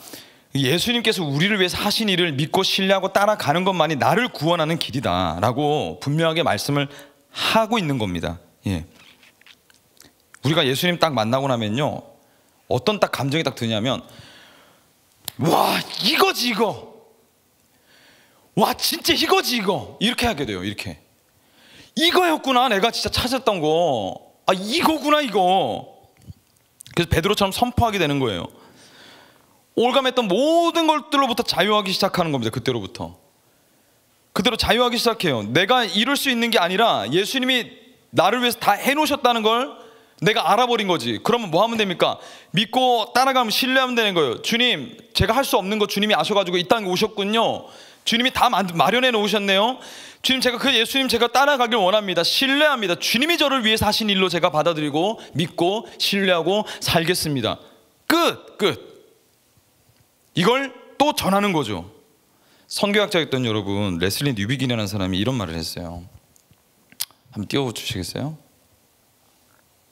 예수님께서 우리를 위해서 하신 일을 믿고 신뢰하고 따라가는 것만이 나를 구원하는 길이다 라고 분명하게 말씀을 하고 있는 겁니다. 예. 우리가 예수님 딱 만나고 나면요, 어떤 딱 감정이 딱 드냐면, 와 이거지 이거, 와 진짜 이거지 이거, 이렇게 하게 돼요. 이거였구나 내가 진짜 찾았던 거, 아 이거구나 이거. 그래서 베드로처럼 선포하게 되는 거예요. 올감했던 모든 것들로부터 자유하기 시작하는 겁니다. 그때로 자유하기 시작해요. 내가 이룰 수 있는 게 아니라 예수님이 나를 위해서 다 해놓으셨다는 걸 내가 알아버린 거지. 그러면 뭐 하면 됩니까? 믿고 따라가면, 신뢰하면 되는 거예요. 주님, 제가 할 수 없는 거 주님이 아셔가지고 이 땅에 오셨군요. 주님이 다 마련해 놓으셨네요. 주님, 제가 그 예수님 제가 따라가길 원합니다. 신뢰합니다. 주님이 저를 위해서 하신 일로 제가 받아들이고 믿고 신뢰하고 살겠습니다. 끝. 이걸 또 전하는 거죠. 선교학자였던 여러분, 레슬리 뉴비긴이라는 사람이 이런 말을 했어요. 한번 띄워주시겠어요?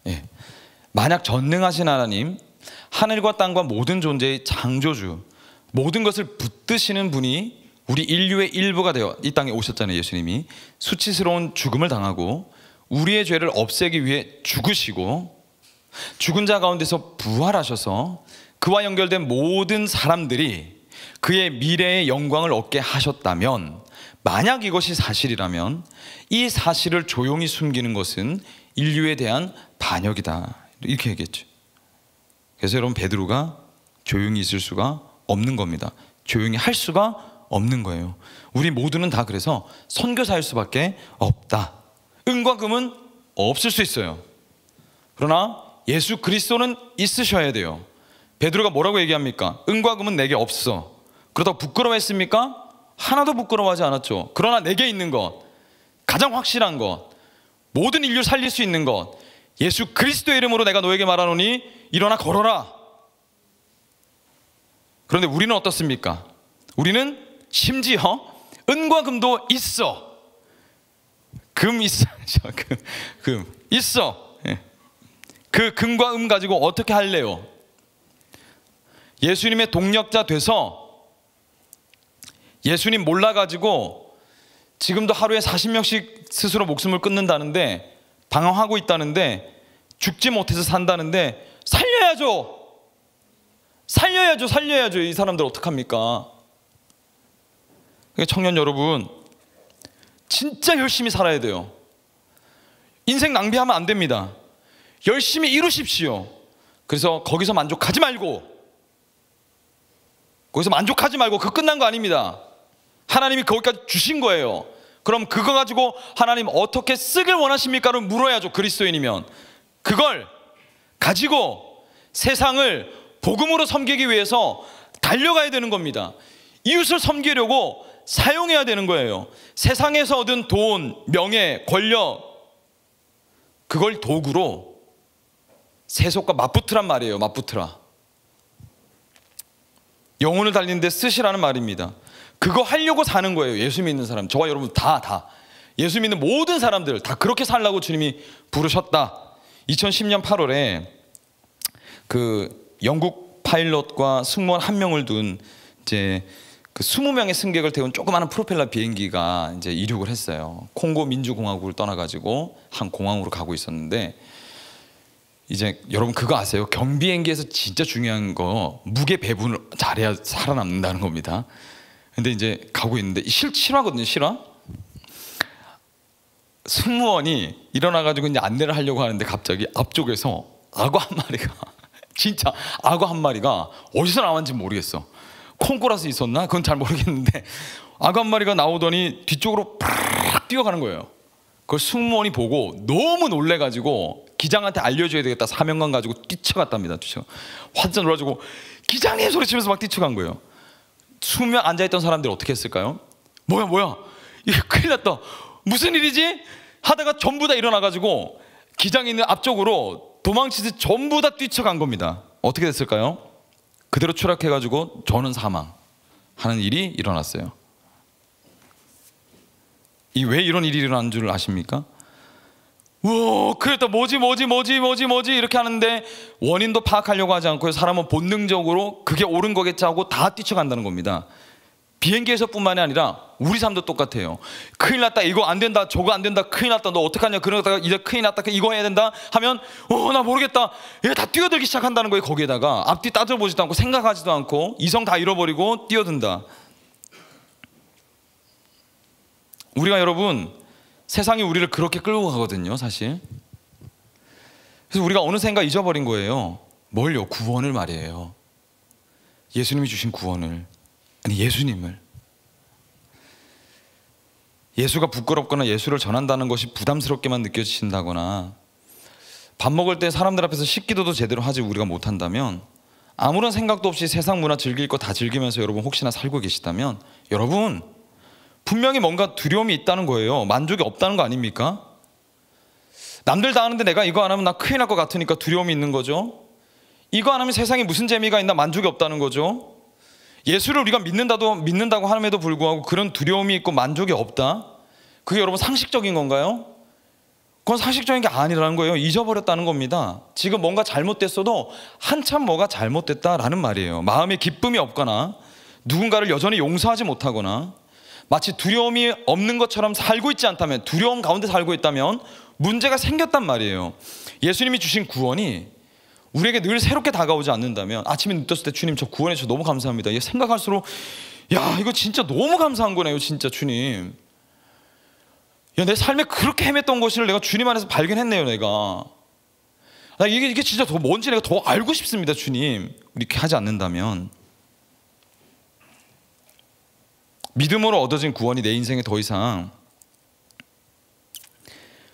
예. 만약 전능하신 하나님, 하늘과 땅과 모든 존재의 창조주, 모든 것을 붙드시는 분이 우리 인류의 일부가 되어 이 땅에 오셨잖아요. 예수님이 수치스러운 죽음을 당하고 우리의 죄를 없애기 위해 죽으시고 죽은 자 가운데서 부활하셔서 그와 연결된 모든 사람들이 그의 미래의 영광을 얻게 하셨다면, 만약 이것이 사실이라면 이 사실을 조용히 숨기는 것은 인류에 대한 반역이다, 이렇게 얘기했죠. 그래서 여러분, 베드로가 조용히 있을 수가 없는 겁니다. 조용히 할 수가 없는 거예요. 우리 모두는 다 그래서 선교사일 수밖에 없다. 은과 금은 없을 수 있어요. 그러나 예수 그리스도는 있으셔야 돼요. 베드로가 뭐라고 얘기합니까? 은과 금은 내게 없어. 그러다가 부끄러워했습니까? 하나도 부끄러워하지 않았죠. 그러나 내게 있는 것, 가장 확실한 것, 모든 인류 살릴 수 있는 것, 예수 그리스도의 이름으로 내가 너에게 말하노니 일어나 걸어라. 그런데 우리는 어떻습니까? 우리는 심지어 은과 금도 있어. 금 있어. 금 있어. 그 금과 음 가지고 어떻게 할래요? 예수님의 동력자 돼서 예수님 몰라가지고 지금도 하루에 40명씩 스스로 목숨을 끊는다는데, 방황하고 있다는데, 죽지 못해서 산다는데, 살려야죠. 이 사람들 어떡합니까? 청년 여러분, 진짜 열심히 살아야 돼요. 인생 낭비하면 안 됩니다. 열심히 이루십시오. 그래서 거기서 만족하지 말고 그 끝난 거 아닙니다. 하나님이 거기까지 주신 거예요. 그럼 그거 가지고 하나님 어떻게 쓰길 원하십니까를 물어야죠. 그리스도인이면 그걸 가지고 세상을 복음으로 섬기기 위해서 달려가야 되는 겁니다. 이웃을 섬기려고 사용해야 되는 거예요. 세상에서 얻은 돈, 명예, 권력, 그걸 도구로 세속과 맞붙으란 말이에요. 맞붙으라. 영혼을 달리는데 쓰시라는 말입니다. 그거 하려고 사는 거예요. 예수 믿는 사람, 저와 여러분 다 예수 믿는 모든 사람들 다 그렇게 살라고 주님이 부르셨다. 2010년 8월에 그 영국 파일럿과 승무원 1명을 둔 이제 그 20명의 승객을 태운 조그마한 프로펠러 비행기가 이제 이륙을 했어요. 콩고 민주공화국을 떠나가지고 한 공항으로 가고 있었는데, 이제 여러분 그거 아세요? 경비행기에서 진짜 중요한 거 무게 배분을 잘해야 살아남는다는 겁니다. 근데 이제 가고 있는데 실화거든요. 실화. 승무원이 일어나가지고 이제 안내를 하려고 하는데 갑자기 앞쪽에서 악어 한 마리가 진짜 악어 한 마리가 어디서 나왔는지 모르겠어. 콩고라서 있었나? 그건 잘 모르겠는데 악어 한 마리가 나오더니 뒤쪽으로 팍 뛰어가는 거예요. 그걸 승무원이 보고 너무 놀래가지고 기장한테 알려줘야 되겠다 사명감 가지고 뛰쳐갔답니다. 화들짝 놀라가지고 기장님 소리치면서 막 뛰쳐간 거예요. 수명 앉아있던 사람들이 어떻게 했을까요? 뭐야 이게 큰일 났다, 무슨 일이지? 하다가 전부 다 일어나가지고 기장이 있는 앞쪽으로 도망치듯 전부 다 뛰쳐간 겁니다. 어떻게 됐을까요? 그대로 추락해가지고 전원 사망하는 일이 일어났어요. 이 왜 이런 일이 일어난 줄 아십니까? 우와, 그랬다, 뭐지 이렇게 하는데 원인도 파악하려고 하지 않고 사람은 본능적으로 그게 옳은 거겠지 하고 다 뛰쳐간다는 겁니다. 비행기에서뿐만이 아니라 우리 삶도 똑같아요. 큰일 났다, 이거 안 된다, 저거 안 된다, 큰일 났다, 너 어떡하냐, 그러다가 이제 큰일 났다, 이거 해야 된다 하면 나 모르겠다, 얘 다 뛰어들기 시작한다는 거예요. 거기에다가 앞뒤 따져보지도 않고 생각하지도 않고 이성 다 잃어버리고 뛰어든다. 우리가 여러분 세상이 우리를 그렇게 끌고 가거든요, 사실. 그래서 우리가 어느샌가 잊어버린 거예요. 뭘요? 구원을 말이에요. 예수님이 주신 구원을. 아니, 예수님을. 예수가 부끄럽거나 예수를 전한다는 것이 부담스럽게만 느껴지신다거나 밥 먹을 때 사람들 앞에서 식기도도 제대로 하지 우리가 못한다면, 아무런 생각도 없이 세상 문화 즐길 거 다 즐기면서 여러분 혹시나 살고 계시다면, 여러분 분명히 뭔가 두려움이 있다는 거예요. 만족이 없다는 거 아닙니까? 남들 다 하는데 내가 이거 안 하면 나 큰일 날 것 같으니까 두려움이 있는 거죠. 이거 안 하면 세상에 무슨 재미가 있나, 만족이 없다는 거죠. 예수를 우리가 믿는다고 함에도 불구하고 그런 두려움이 있고 만족이 없다. 그게 여러분 상식적인 건가요? 그건 상식적인 게 아니라는 거예요. 잊어버렸다는 겁니다. 지금 뭔가 잘못됐어도 한참 뭐가 잘못됐다라는 말이에요. 마음에 기쁨이 없거나 누군가를 여전히 용서하지 못하거나 마치 두려움이 없는 것처럼 살고 있지 않다면, 두려움 가운데 살고 있다면 문제가 생겼단 말이에요. 예수님이 주신 구원이 우리에게 늘 새롭게 다가오지 않는다면, 아침에 눈 떴을 때 주님 저 구원해 주셔서 너무 감사합니다. 생각할수록 야, 이거 진짜 너무 감사한 거네요. 진짜 주님, 야, 내 삶에 그렇게 헤맸던 것을 내가 주님 안에서 발견했네요. 내가 이게 진짜 더 뭔지 내가 더 알고 싶습니다. 주님, 이렇게 하지 않는다면 믿음으로 얻어진 구원이 내 인생에 더 이상,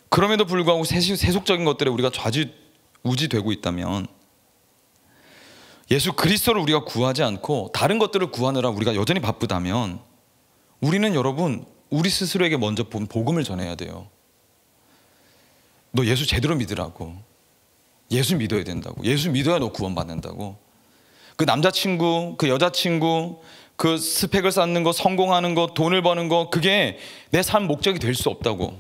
그럼에도 불구하고 세속적인 것들에 우리가 좌지우지되고 있다면, 예수 그리스도를 우리가 구하지 않고 다른 것들을 구하느라 우리가 여전히 바쁘다면, 우리는 여러분 우리 스스로에게 먼저 복음을 전해야 돼요. 너 예수 제대로 믿으라고. 예수 믿어야 된다고. 예수 믿어야 너 구원받는다고. 그 남자친구, 그 여자친구, 그 스펙을 쌓는 거, 성공하는 거, 돈을 버는 거, 그게 내 삶 목적이 될 수 없다고.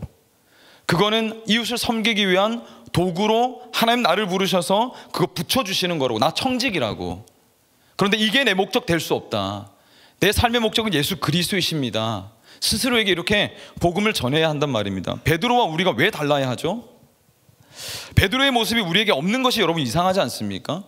그거는 이웃을 섬기기 위한 도구로 하나님 나를 부르셔서 그거 붙여주시는 거라고. 나 청직이라고. 그런데 이게 내 목적 될 수 없다. 내 삶의 목적은 예수 그리스도이십니다. 스스로에게 이렇게 복음을 전해야 한단 말입니다. 베드로와 우리가 왜 달라야 하죠? 베드로의 모습이 우리에게 없는 것이 여러분 이상하지 않습니까?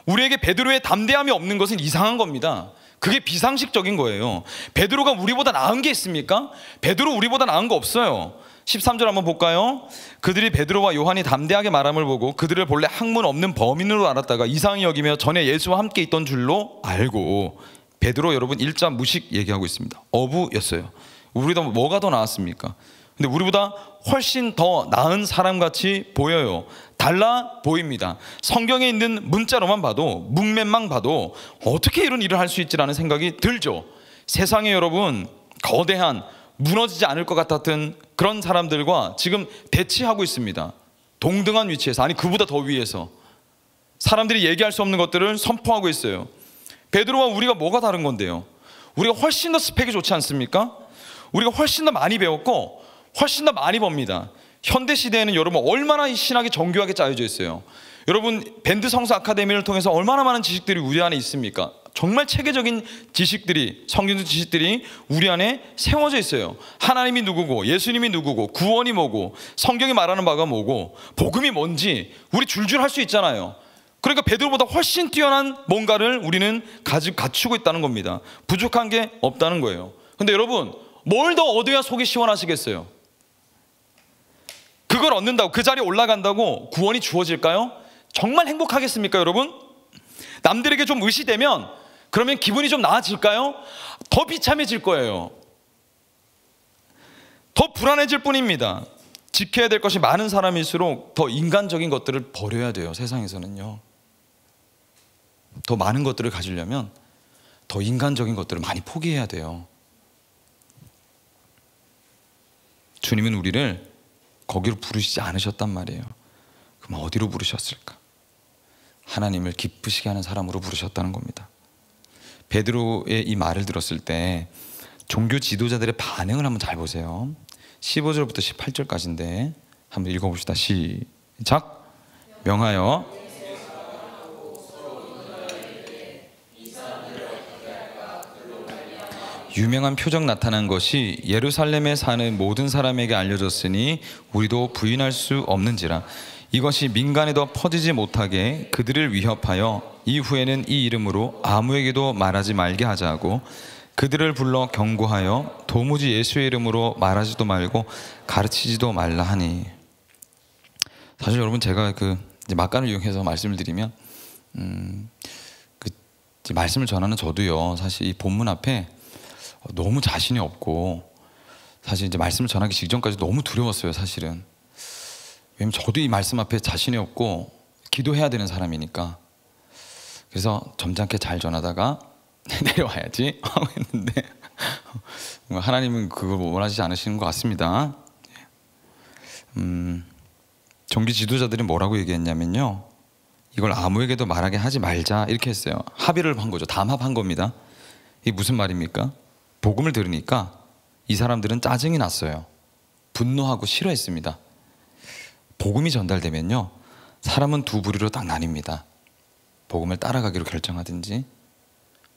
우리에게 베드로의 담대함이 없는 것은 이상한 겁니다. 그게 비상식적인 거예요. 베드로가 우리보다 나은 게 있습니까? 베드로 우리보다 나은 거 없어요. 13절 한번 볼까요? 그들이 베드로와 요한이 담대하게 말함을 보고 그들을 본래 학문 없는 범인으로 알았다가 이상히 여기며 전에 예수와 함께 있던 줄로 알고. 베드로 여러분 일자 무식 얘기하고 있습니다. 어부였어요. 우리보다 뭐가 더 나았습니까? 근데 우리보다 훨씬 더 나은 사람같이 보여요. 달라 보입니다. 성경에 있는 문자로만 봐도, 문맥만 봐도 어떻게 이런 일을 할 수 있지라는 생각이 들죠. 세상에 여러분 거대한, 무너지지 않을 것 같았던 그런 사람들과 지금 대치하고 있습니다. 동등한 위치에서, 아니 그보다 더 위에서 사람들이 얘기할 수 없는 것들을 선포하고 있어요. 베드로와 우리가 뭐가 다른 건데요? 우리가 훨씬 더 스펙이 좋지 않습니까? 우리가 훨씬 더 많이 배웠고 훨씬 더 많이 법니다. 현대 시대에는 여러분 얼마나 이 신학이 정교하게 짜여져 있어요. 여러분 밴드 성서 아카데미를 통해서 얼마나 많은 지식들이 우리 안에 있습니까? 정말 체계적인 지식들이, 성경적 지식들이 우리 안에 세워져 있어요. 하나님이 누구고, 예수님이 누구고, 구원이 뭐고, 성경이 말하는 바가 뭐고, 복음이 뭔지 우리 줄줄 할 수 있잖아요. 그러니까 베드로보다 훨씬 뛰어난 뭔가를 우리는 갖추고 있다는 겁니다. 부족한 게 없다는 거예요. 근데 여러분 뭘 더 얻어야 속이 시원하시겠어요? 그걸 얻는다고, 그 자리에 올라간다고 구원이 주어질까요? 정말 행복하겠습니까 여러분? 남들에게 좀 의시되면 그러면 기분이 좀 나아질까요? 더 비참해질 거예요. 더 불안해질 뿐입니다. 지켜야 될 것이 많은 사람일수록 더 인간적인 것들을 버려야 돼요. 세상에서는요. 더 많은 것들을 가지려면 더 인간적인 것들을 많이 포기해야 돼요. 주님은 우리를 거기로 부르시지 않으셨단 말이에요. 그럼 어디로 부르셨을까? 하나님을 기쁘시게 하는 사람으로 부르셨다는 겁니다. 베드로의 이 말을 들었을 때 종교 지도자들의 반응을 한번 잘 보세요. 15절부터 18절까지인데 한번 읽어봅시다. 시작. 명하여 유명한 표적 나타난 것이 예루살렘에 사는 모든 사람에게 알려졌으니 우리도 부인할 수 없는지라. 이것이 민간에도 퍼지지 못하게 그들을 위협하여 이후에는 이 이름으로 아무에게도 말하지 말게 하자고 그들을 불러 경고하여 도무지 예수의 이름으로 말하지도 말고 가르치지도 말라 하니. 사실 여러분 제가 이제 막간을 이용해서 말씀을 드리면 말씀을 전하는 저도요, 사실 이 본문 앞에 너무 자신이 없고, 사실 이제 말씀을 전하기 직전까지 너무 두려웠어요. 사실은. 왜냐면 저도 이 말씀 앞에 자신이 없고 기도해야 되는 사람이니까. 그래서 점잖게 잘 전하다가 내려와야지 하고 했는데 하나님은 그걸 원하지 않으시는 것 같습니다. 종교 지도자들이 뭐라고 얘기했냐면요, 이걸 아무에게도 말하게 하지 말자 이렇게 했어요. 합의를 한 거죠. 담합한 겁니다. 이게 무슨 말입니까? 복음을 들으니까 이 사람들은 짜증이 났어요. 분노하고 싫어했습니다. 복음이 전달되면요, 사람은 두 부류로 딱 나뉩니다. 복음을 따라가기로 결정하든지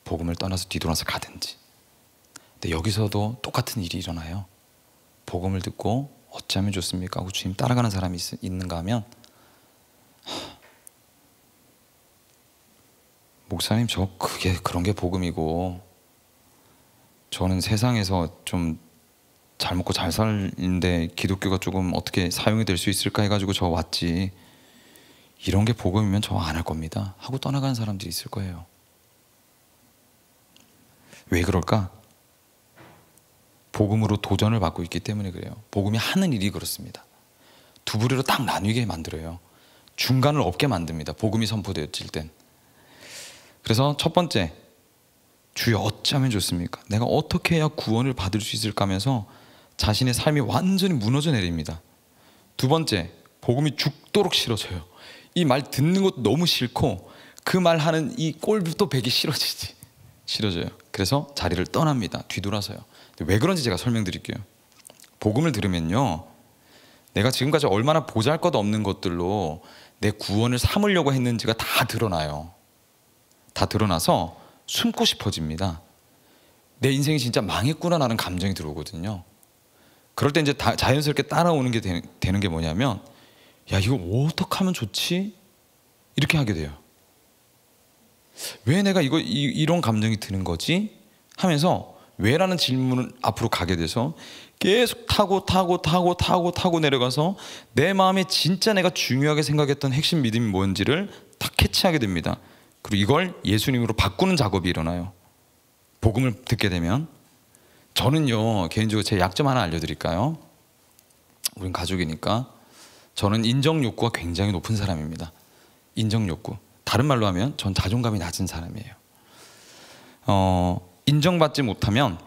복음을 떠나서 뒤돌아서 가든지. 근데 여기서도 똑같은 일이 일어나요. 복음을 듣고 어찌하면 좋습니까 하고 주님 따라가는 사람이 있는가 하면, 목사님 저 그런 게 복음이고 저는 세상에서 좀 잘 먹고 잘 살는데 기독교가 조금 어떻게 사용이 될 수 있을까 해가지고 저 왔지, 이런 게 복음이면 저 안 할 겁니다 하고 떠나가는 사람들이 있을 거예요. 왜 그럴까? 복음으로 도전을 받고 있기 때문에 그래요. 복음이 하는 일이 그렇습니다. 두 부류로 딱 나뉘게 만들어요. 중간을 없게 만듭니다. 복음이 선포되어질 땐. 그래서 첫 번째, 주여 어찌하면 좋습니까? 내가 어떻게 해야 구원을 받을 수 있을까 하면서 자신의 삶이 완전히 무너져 내립니다. 두 번째, 복음이 죽도록 싫어져요. 이 말 듣는 것도 너무 싫고 그 말 하는 이 꼴도 배기 싫어져요. 그래서 자리를 떠납니다. 뒤돌아서요. 왜 그런지 제가 설명드릴게요. 복음을 들으면요, 내가 지금까지 얼마나 보잘것없는 것들로 내 구원을 삼으려고 했는지가 다 드러나요. 다 드러나서 숨고 싶어집니다. 내 인생이 진짜 망했구나라는 감정이 들어오거든요. 그럴 때 이제 자연스럽게 따라오는 게 되는 게 뭐냐면, 야 이거 어떻게 하면 좋지? 이렇게 하게 돼요. 왜 내가 이런 감정이 드는 거지? 하면서 왜라는 질문을 앞으로 가게 돼서 계속 타고 내려가서 내 마음에 진짜 내가 중요하게 생각했던 핵심 믿음이 뭔지를 딱 캐치하게 됩니다. 그리고 이걸 예수님으로 바꾸는 작업이 일어나요. 복음을 듣게 되면. 저는요, 개인적으로 제 약점 하나 알려드릴까요? 우린 가족이니까. 저는 인정 욕구가 굉장히 높은 사람입니다. 인정 욕구. 다른 말로 하면 전 자존감이 낮은 사람이에요. 인정받지 못하면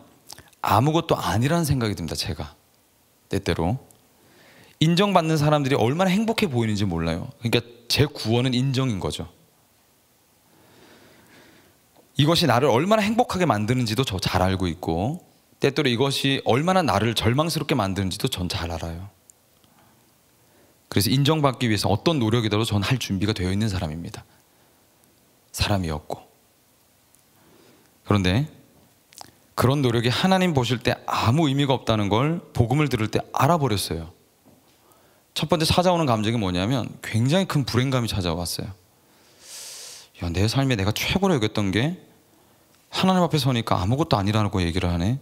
아무것도 아니라는 생각이 듭니다. 제가 때때로 인정받는 사람들이 얼마나 행복해 보이는지 몰라요. 그러니까 제 구원은 인정인 거죠. 이것이 나를 얼마나 행복하게 만드는지도 저 잘 알고 있고, 때때로 이것이 얼마나 나를 절망스럽게 만드는지도 전 잘 알아요. 그래서 인정받기 위해서 어떤 노력이더라도 전 할 준비가 되어 있는 사람입니다. 사람이었고. 그런데 그런 노력이 하나님 보실 때 아무 의미가 없다는 걸 복음을 들을 때 알아버렸어요. 첫 번째 찾아오는 감정이 뭐냐면 굉장히 큰 불행감이 찾아왔어요. 야, 내 삶에 내가 최고로 여겼던 게 하나님 앞에 서니까 아무것도 아니라고 얘기를 하네.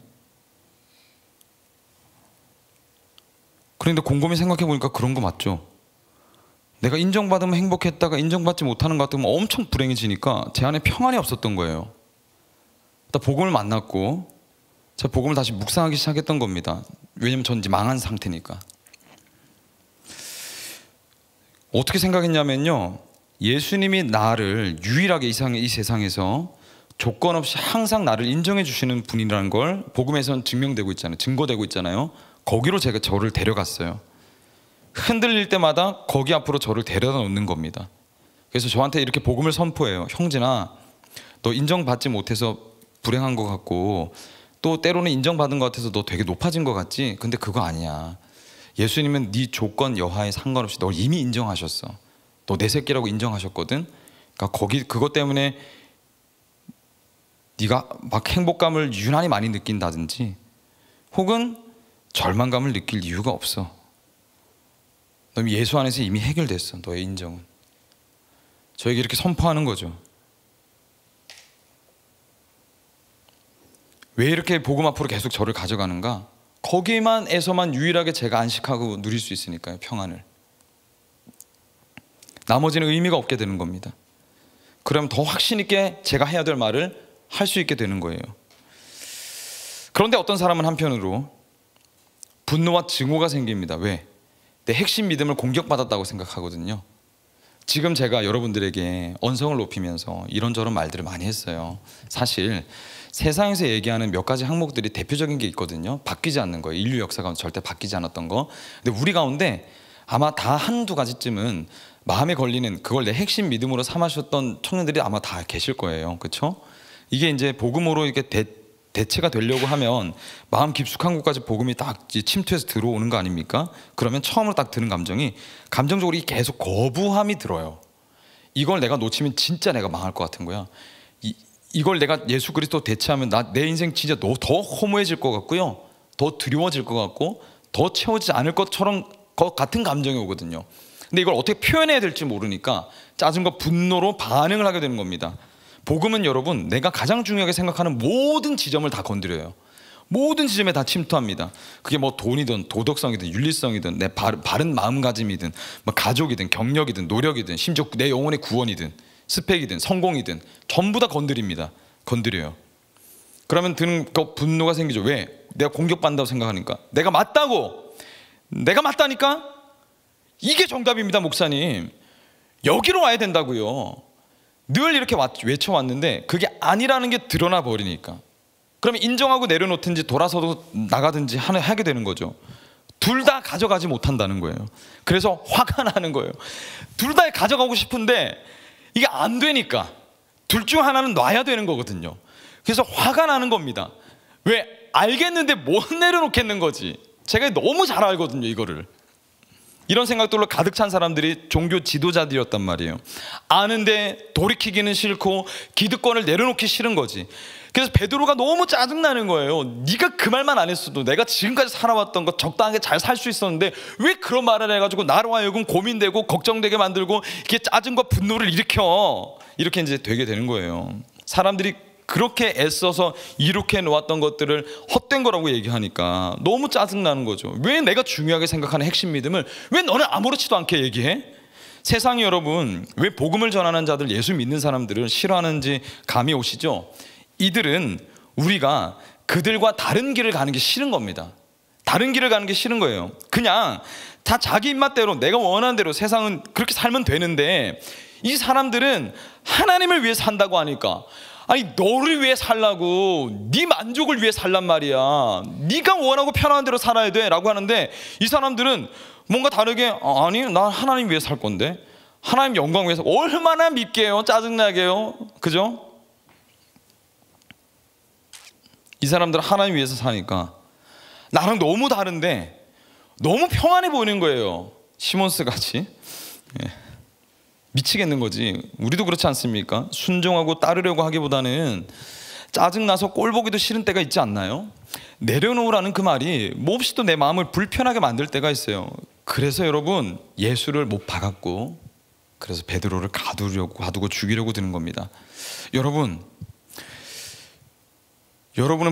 그런데 곰곰이 생각해 보니까 그런 거 맞죠? 내가 인정받으면 행복했다가 인정받지 못하는 것 같으면 엄청 불행해지니까 제 안에 평안이 없었던 거예요. 나 복음을 만났고 제가 복음을 다시 묵상하기 시작했던 겁니다. 왜냐면 전 이제 망한 상태니까. 어떻게 생각했냐면요, 예수님이 나를 유일하게 이 세상에서 조건 없이 항상 나를 인정해 주시는 분이라는 걸 복음에선 증명되고 있잖아요. 증거되고 있잖아요. 거기로 제가 저를 데려갔어요. 흔들릴 때마다 거기 앞으로 저를 데려다 놓는 겁니다. 그래서 저한테 이렇게 복음을 선포해요. 형제나, 너 인정받지 못해서 불행한 것 같고 또 때로는 인정받은 것 같아서 너 되게 높아진 것 같지? 근데 그거 아니야. 예수님은 네 조건 여하에 상관없이 널 이미 인정하셨어. 너 내 새끼라고 인정하셨거든. 그러니까 그것 때문에 네가 막 행복감을 유난히 많이 느낀다든지 혹은 절망감을 느낄 이유가 없어. 너 예수 안에서 이미 해결됐어. 너의 인정은. 저에게 이렇게 선포하는 거죠. 왜 이렇게 복음 앞으로 계속 저를 가져가는가? 거기만에서만 유일하게 제가 안식하고 누릴 수 있으니까요. 평안을. 나머지는 의미가 없게 되는 겁니다. 그럼 더 확신 있게 제가 해야 될 말을 할 수 있게 되는 거예요. 그런데 어떤 사람은 한편으로 분노와 증오가 생깁니다. 왜? 내 핵심 믿음을 공격받았다고 생각하거든요. 지금 제가 여러분들에게 언성을 높이면서 이런저런 말들을 많이 했어요. 사실 세상에서 얘기하는 몇 가지 항목들이 대표적인 게 있거든요. 바뀌지 않는 거예요. 인류 역사 가운데 절대 바뀌지 않았던 거. 근데 우리 가운데 아마 다 한두 가지쯤은 마음에 걸리는, 그걸 내 핵심 믿음으로 삼으셨던 청년들이 아마 다 계실 거예요. 그렇죠? 이게 이제 복음으로 이렇게 대체가 되려고 하면 마음 깊숙한 곳까지 복음이 딱 침투해서 들어오는 거 아닙니까? 그러면 처음으로 딱 드는 감정이, 감정적으로 계속 거부함이 들어요. 이걸 내가 놓치면 진짜 내가 망할 것 같은 거야. 이걸 내가 예수 그리스도 대체하면 내 인생 진짜 더 허무해질 것 같고요, 더 두려워질 것 같고, 더 채워지지 않을 것처럼 같은 감정이 오거든요. 근데 이걸 어떻게 표현해야 될지 모르니까 짜증과 분노로 반응을 하게 되는 겁니다. 복음은 여러분, 내가 가장 중요하게 생각하는 모든 지점을 다 건드려요. 모든 지점에 다 침투합니다. 그게 뭐 돈이든 도덕성이든 윤리성이든 내 바른 마음가짐이든 뭐 가족이든 경력이든 노력이든 심지어 내 영혼의 구원이든 스펙이든 성공이든 전부 다 건드립니다. 건드려요. 그러면 드는 분노가 생기죠. 왜? 내가 공격받는다고 생각하니까. 내가 맞다니까? 이게 정답입니다, 목사님. 여기로 와야 된다고요. 늘 이렇게 외쳐왔는데 그게 아니라는 게 드러나 버리니까. 그러면 인정하고 내려놓든지 돌아서도 나가든지 하게 되는 거죠. 둘 다 가져가지 못한다는 거예요. 그래서 화가 나는 거예요. 둘 다 가져가고 싶은데 이게 안 되니까 둘 중 하나는 놔야 되는 거거든요. 그래서 화가 나는 겁니다. 왜? 알겠는데 못 내려놓겠는 거지. 제가 너무 잘 알거든요, 이거를. 이런 생각들로 가득 찬 사람들이 종교 지도자들이었단 말이에요. 아는데 돌이키기는 싫고 기득권을 내려놓기 싫은 거지. 그래서 베드로가 너무 짜증나는 거예요. 네가 그 말만 안 했어도 내가 지금까지 살아왔던 거 적당하게 잘 살 수 있었는데 왜 그런 말을 해가지고 나로 하여금 고민되고 걱정되게 만들고 이렇게 짜증과 분노를 일으켜. 이렇게 이제 되게 되는 거예요. 사람들이 그렇게 애써서 이렇게 놓았던 것들을 헛된 거라고 얘기하니까 너무 짜증나는 거죠. 왜 내가 중요하게 생각하는 핵심 믿음을 왜 너는 아무렇지도 않게 얘기해? 세상이 여러분, 왜 복음을 전하는 자들, 예수 믿는 사람들을 싫어하는지 감이 오시죠? 이들은 우리가 그들과 다른 길을 가는 게 싫은 겁니다. 다른 길을 가는 게 싫은 거예요. 그냥 다 자기 입맛대로 내가 원하는 대로 세상은 그렇게 살면 되는데, 이 사람들은 하나님을 위해 산다고 하니까, 아니 너를 위해 살라고, 네 만족을 위해 살란 말이야. 네가 원하고 편안한 대로 살아야 돼 라고 하는데, 이 사람들은 뭔가 다르게 아니 난 하나님 위해 살 건데, 하나님 영광 위해서. 얼마나 밉게요. 짜증나게요. 그죠? 이 사람들은 하나님 위해서 사니까 나랑 너무 다른데 너무 평안해 보이는 거예요. 시몬스 같이. 미치겠는 거지. 우리도 그렇지 않습니까? 순종하고 따르려고 하기보다는 짜증나서 꼴 보기도 싫은 때가 있지 않나요? 내려놓으라는 그 말이 몹시 또 내 마음을 불편하게 만들 때가 있어요. 그래서 여러분, 예수를 못 박았고, 그래서 베드로를 가두고 죽이려고 드는 겁니다. 여러분은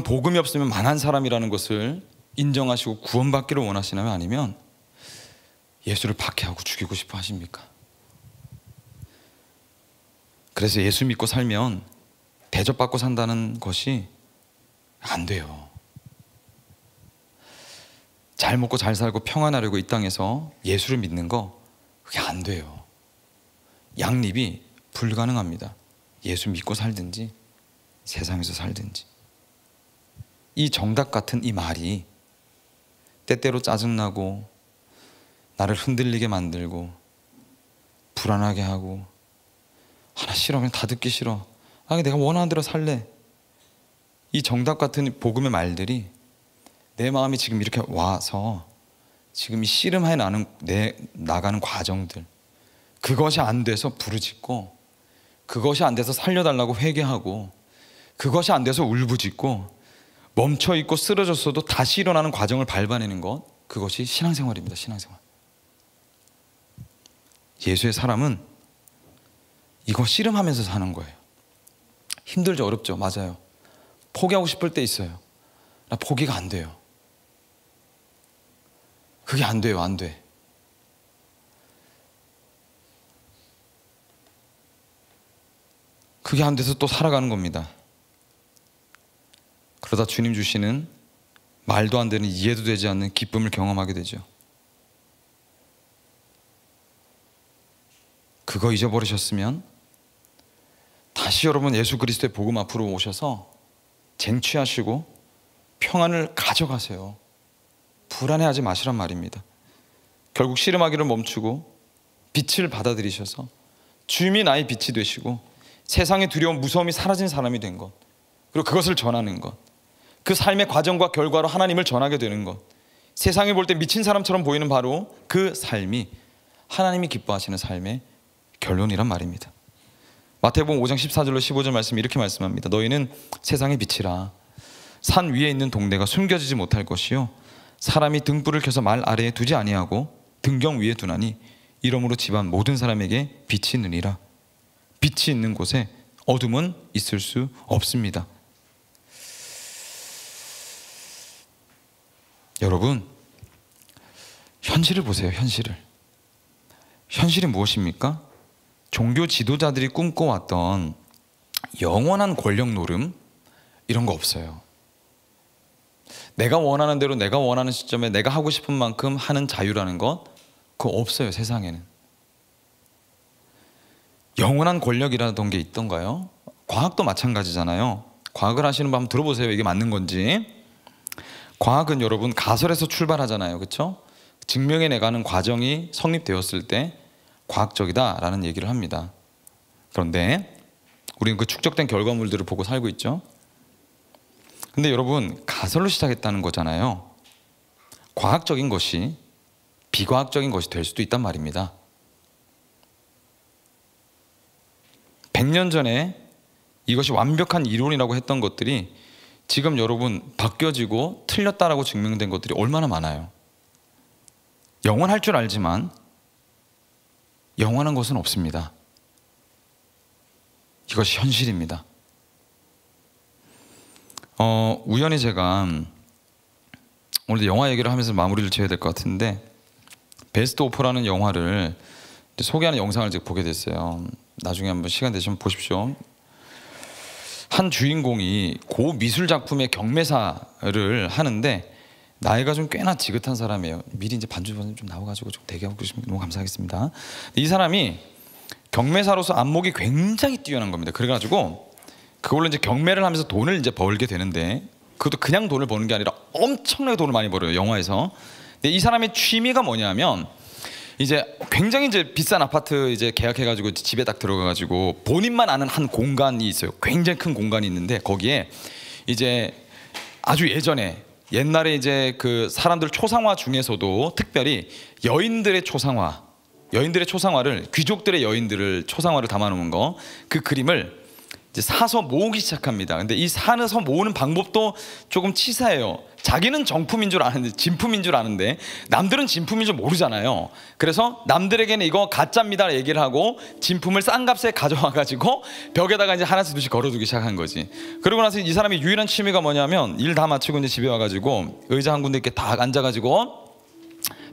복음이 없으면 망한 사람이라는 것을 인정하시고 구원받기를 원하시나요? 아니면 예수를 박해하고 죽이고 싶어 하십니까? 그래서 예수 믿고 살면 대접받고 산다는 것이 안 돼요. 잘 먹고 잘 살고 평안하려고 이 땅에서 예수를 믿는 거, 그게 안 돼요. 양립이 불가능합니다. 예수 믿고 살든지 세상에서 살든지. 이 정답 같은 이 말이 때때로 짜증나고 나를 흔들리게 만들고 불안하게 하고, 하나 싫어, 그냥 다 듣기 싫어, 아니 내가 원하는 대로 살래, 이 정답 같은 복음의 말들이 내 마음이 지금 이렇게 와서 지금 이 씨름해 나가는 과정들, 그것이 안 돼서 부르짖고, 그것이 안 돼서 살려달라고 회개하고, 그것이 안 돼서 울부짖고 멈춰있고 쓰러졌어도 다시 일어나는 과정을 밟아내는 것, 그것이 신앙생활입니다. 신앙생활. 예수의 사람은 이거 씨름하면서 사는 거예요. 힘들죠, 어렵죠, 맞아요. 포기하고 싶을 때 있어요. 나 포기가 안 돼요. 그게 안 돼요, 안 돼. 그게 안 돼서 또 살아가는 겁니다. 그러다 주님 주시는 말도 안 되는, 이해도 되지 않는 기쁨을 경험하게 되죠. 그거 잊어버리셨으면 다시 여러분 예수 그리스도의 복음 앞으로 오셔서 쟁취하시고 평안을 가져가세요. 불안해하지 마시란 말입니다. 결국 씨름하기를 멈추고 빛을 받아들이셔서 주님이 나의 빛이 되시고 세상의 두려움, 무서움이 사라진 사람이 된 것, 그리고 그것을 전하는 것, 그 삶의 과정과 결과로 하나님을 전하게 되는 것, 세상이 볼 때 미친 사람처럼 보이는 바로 그 삶이 하나님이 기뻐하시는 삶의 결론이란 말입니다. 마태복음 5장 14절로 15절 말씀 이렇게 말씀합니다. 너희는 세상의 빛이라. 산 위에 있는 동네가 숨겨지지 못할 것이요 사람이 등불을 켜서 말 아래에 두지 아니하고 등경 위에 두나니 이러므로 집안 모든 사람에게 빛이 있느니라. 빛이 있는 곳에 어둠은 있을 수 없습니다. 여러분, 현실을 보세요. 현실이 무엇입니까? 종교 지도자들이 꿈꿔왔던 영원한 권력 노름, 이런 거 없어요. 내가 원하는 대로 내가 원하는 시점에 내가 하고 싶은 만큼 하는 자유라는 것, 그거 없어요. 세상에는. 영원한 권력이라던 게 있던가요? 과학도 마찬가지잖아요. 과학을 하시는 분 한번 들어보세요. 이게 맞는 건지. 과학은 여러분 가설에서 출발하잖아요. 그렇죠? 증명해 내가는 과정이 성립되었을 때 과학적이다라는 얘기를 합니다. 그런데 우리는 그 축적된 결과물들을 보고 살고 있죠. 근데 여러분 가설로 시작했다는 거잖아요. 과학적인 것이 비과학적인 것이 될 수도 있단 말입니다. 100년 전에 이것이 완벽한 이론이라고 했던 것들이 지금 여러분 바뀌어지고 틀렸다라고 증명된 것들이 얼마나 많아요. 영원할 줄 알지만 영원한 것은 없습니다. 이것이 현실입니다. 우연히 제가 오늘 영화 얘기를 하면서 마무리를 지어야 될 것 같은데 베스트 오퍼라는 영화를 소개하는 영상을 제가 보게 됐어요. 나중에 한번 시간 되시면 보십시오. 한 주인공이 고 미술 작품의 경매사를 하는데 나이가 좀 꽤나 지긋한 사람이에요. 미리 이제 반주 좀 나와가지고 좀 대기하고 계시면 너무 감사하겠습니다. 이 사람이 경매사로서 안목이 굉장히 뛰어난 겁니다. 그래가지고 그걸로 이제 경매를 하면서 돈을 이제 벌게 되는데 그것도 그냥 돈을 버는 게 아니라 엄청나게 돈을 많이 벌어요. 영화에서. 근데 이 사람의 취미가 뭐냐면 이제 굉장히 이제 비싼 아파트 이제 계약해가지고 집에 딱 들어가가지고 본인만 아는 한 공간이 있어요. 굉장히 큰 공간이 있는데 거기에 이제 아주 옛날에 이제 그 사람들 초상화 중에서도 특별히 여인들의 초상화를 귀족들의 여인들을 초상화를 담아놓은 거, 그 그림을 이제 사서 모으기 시작합니다. 근데 이 사서 모으는 방법도 조금 치사해요. 자기는 정품인 줄 아는데, 진품인 줄 아는데 남들은 진품인 줄 모르잖아요. 그래서 남들에게는 이거 가짜입니다 얘기를 하고 진품을 싼 값에 가져와 가지고 벽에다가 이제 하나씩 둘씩 걸어두기 시작한 거지. 그러고 나서 이 사람의 유일한 취미가 뭐냐면 일 다 마치고 이제 집에 와가지고 의자 한 군데 이렇게 딱 앉아가지고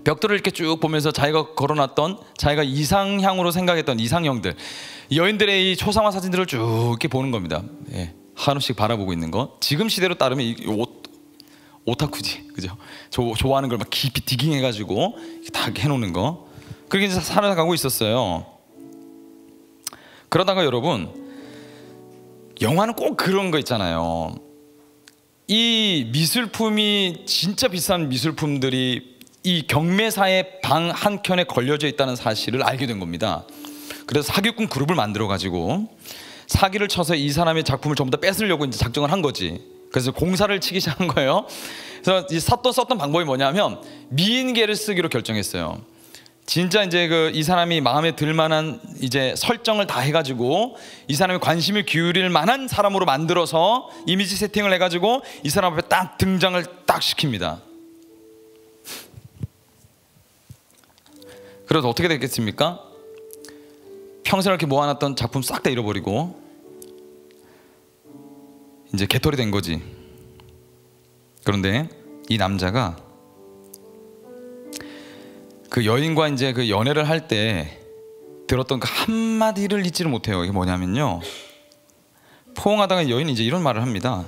벽돌을 이렇게 쭉 보면서 자기가 걸어놨던, 자기가 이상향으로 생각했던 이상형들, 여인들의 이 초상화 사진들을 쭉 이렇게 보는 겁니다. 예, 하나씩 바라보고 있는 거. 지금 시대로 따르면 이 오타쿠지, 그죠? 좋아하는 걸 막 깊이 디깅해가지고 다 해놓는 거. 그렇게 이제 살아가고 있었어요. 그러다가 여러분, 영화는 꼭 그런 거 있잖아요. 이 미술품이 진짜 비싼 미술품들이 이 경매사의 방 한켠에 걸려져 있다는 사실을 알게 된 겁니다. 그래서 사기꾼 그룹을 만들어 가지고 사기를 쳐서 이 사람의 작품을 전부 다 뺏으려고 이제 작정을 한 거지. 그래서 공사를 치기 시작한 거예요. 그래서 썼던 방법이 뭐냐면 미인계를 쓰기로 결정했어요. 진짜 이제 이 사람이 마음에 들 만한 이제 설정을 다 해가지고 이 사람이 관심을 기울일 만한 사람으로 만들어서 이미지 세팅을 해가지고 이 사람 앞에 딱 등장을 딱 시킵니다. 그래서 어떻게 됐겠습니까? 평생 이렇게 모아놨던 작품 싹 다 잃어버리고 이제 개털이 된 거지. 그런데 이 남자가 그 여인과 이제 그 연애를 할 때 들었던 그 한마디를 잊지를 못해요. 이게 뭐냐면요, 포옹하다가 여인이 이제 이런 말을 합니다.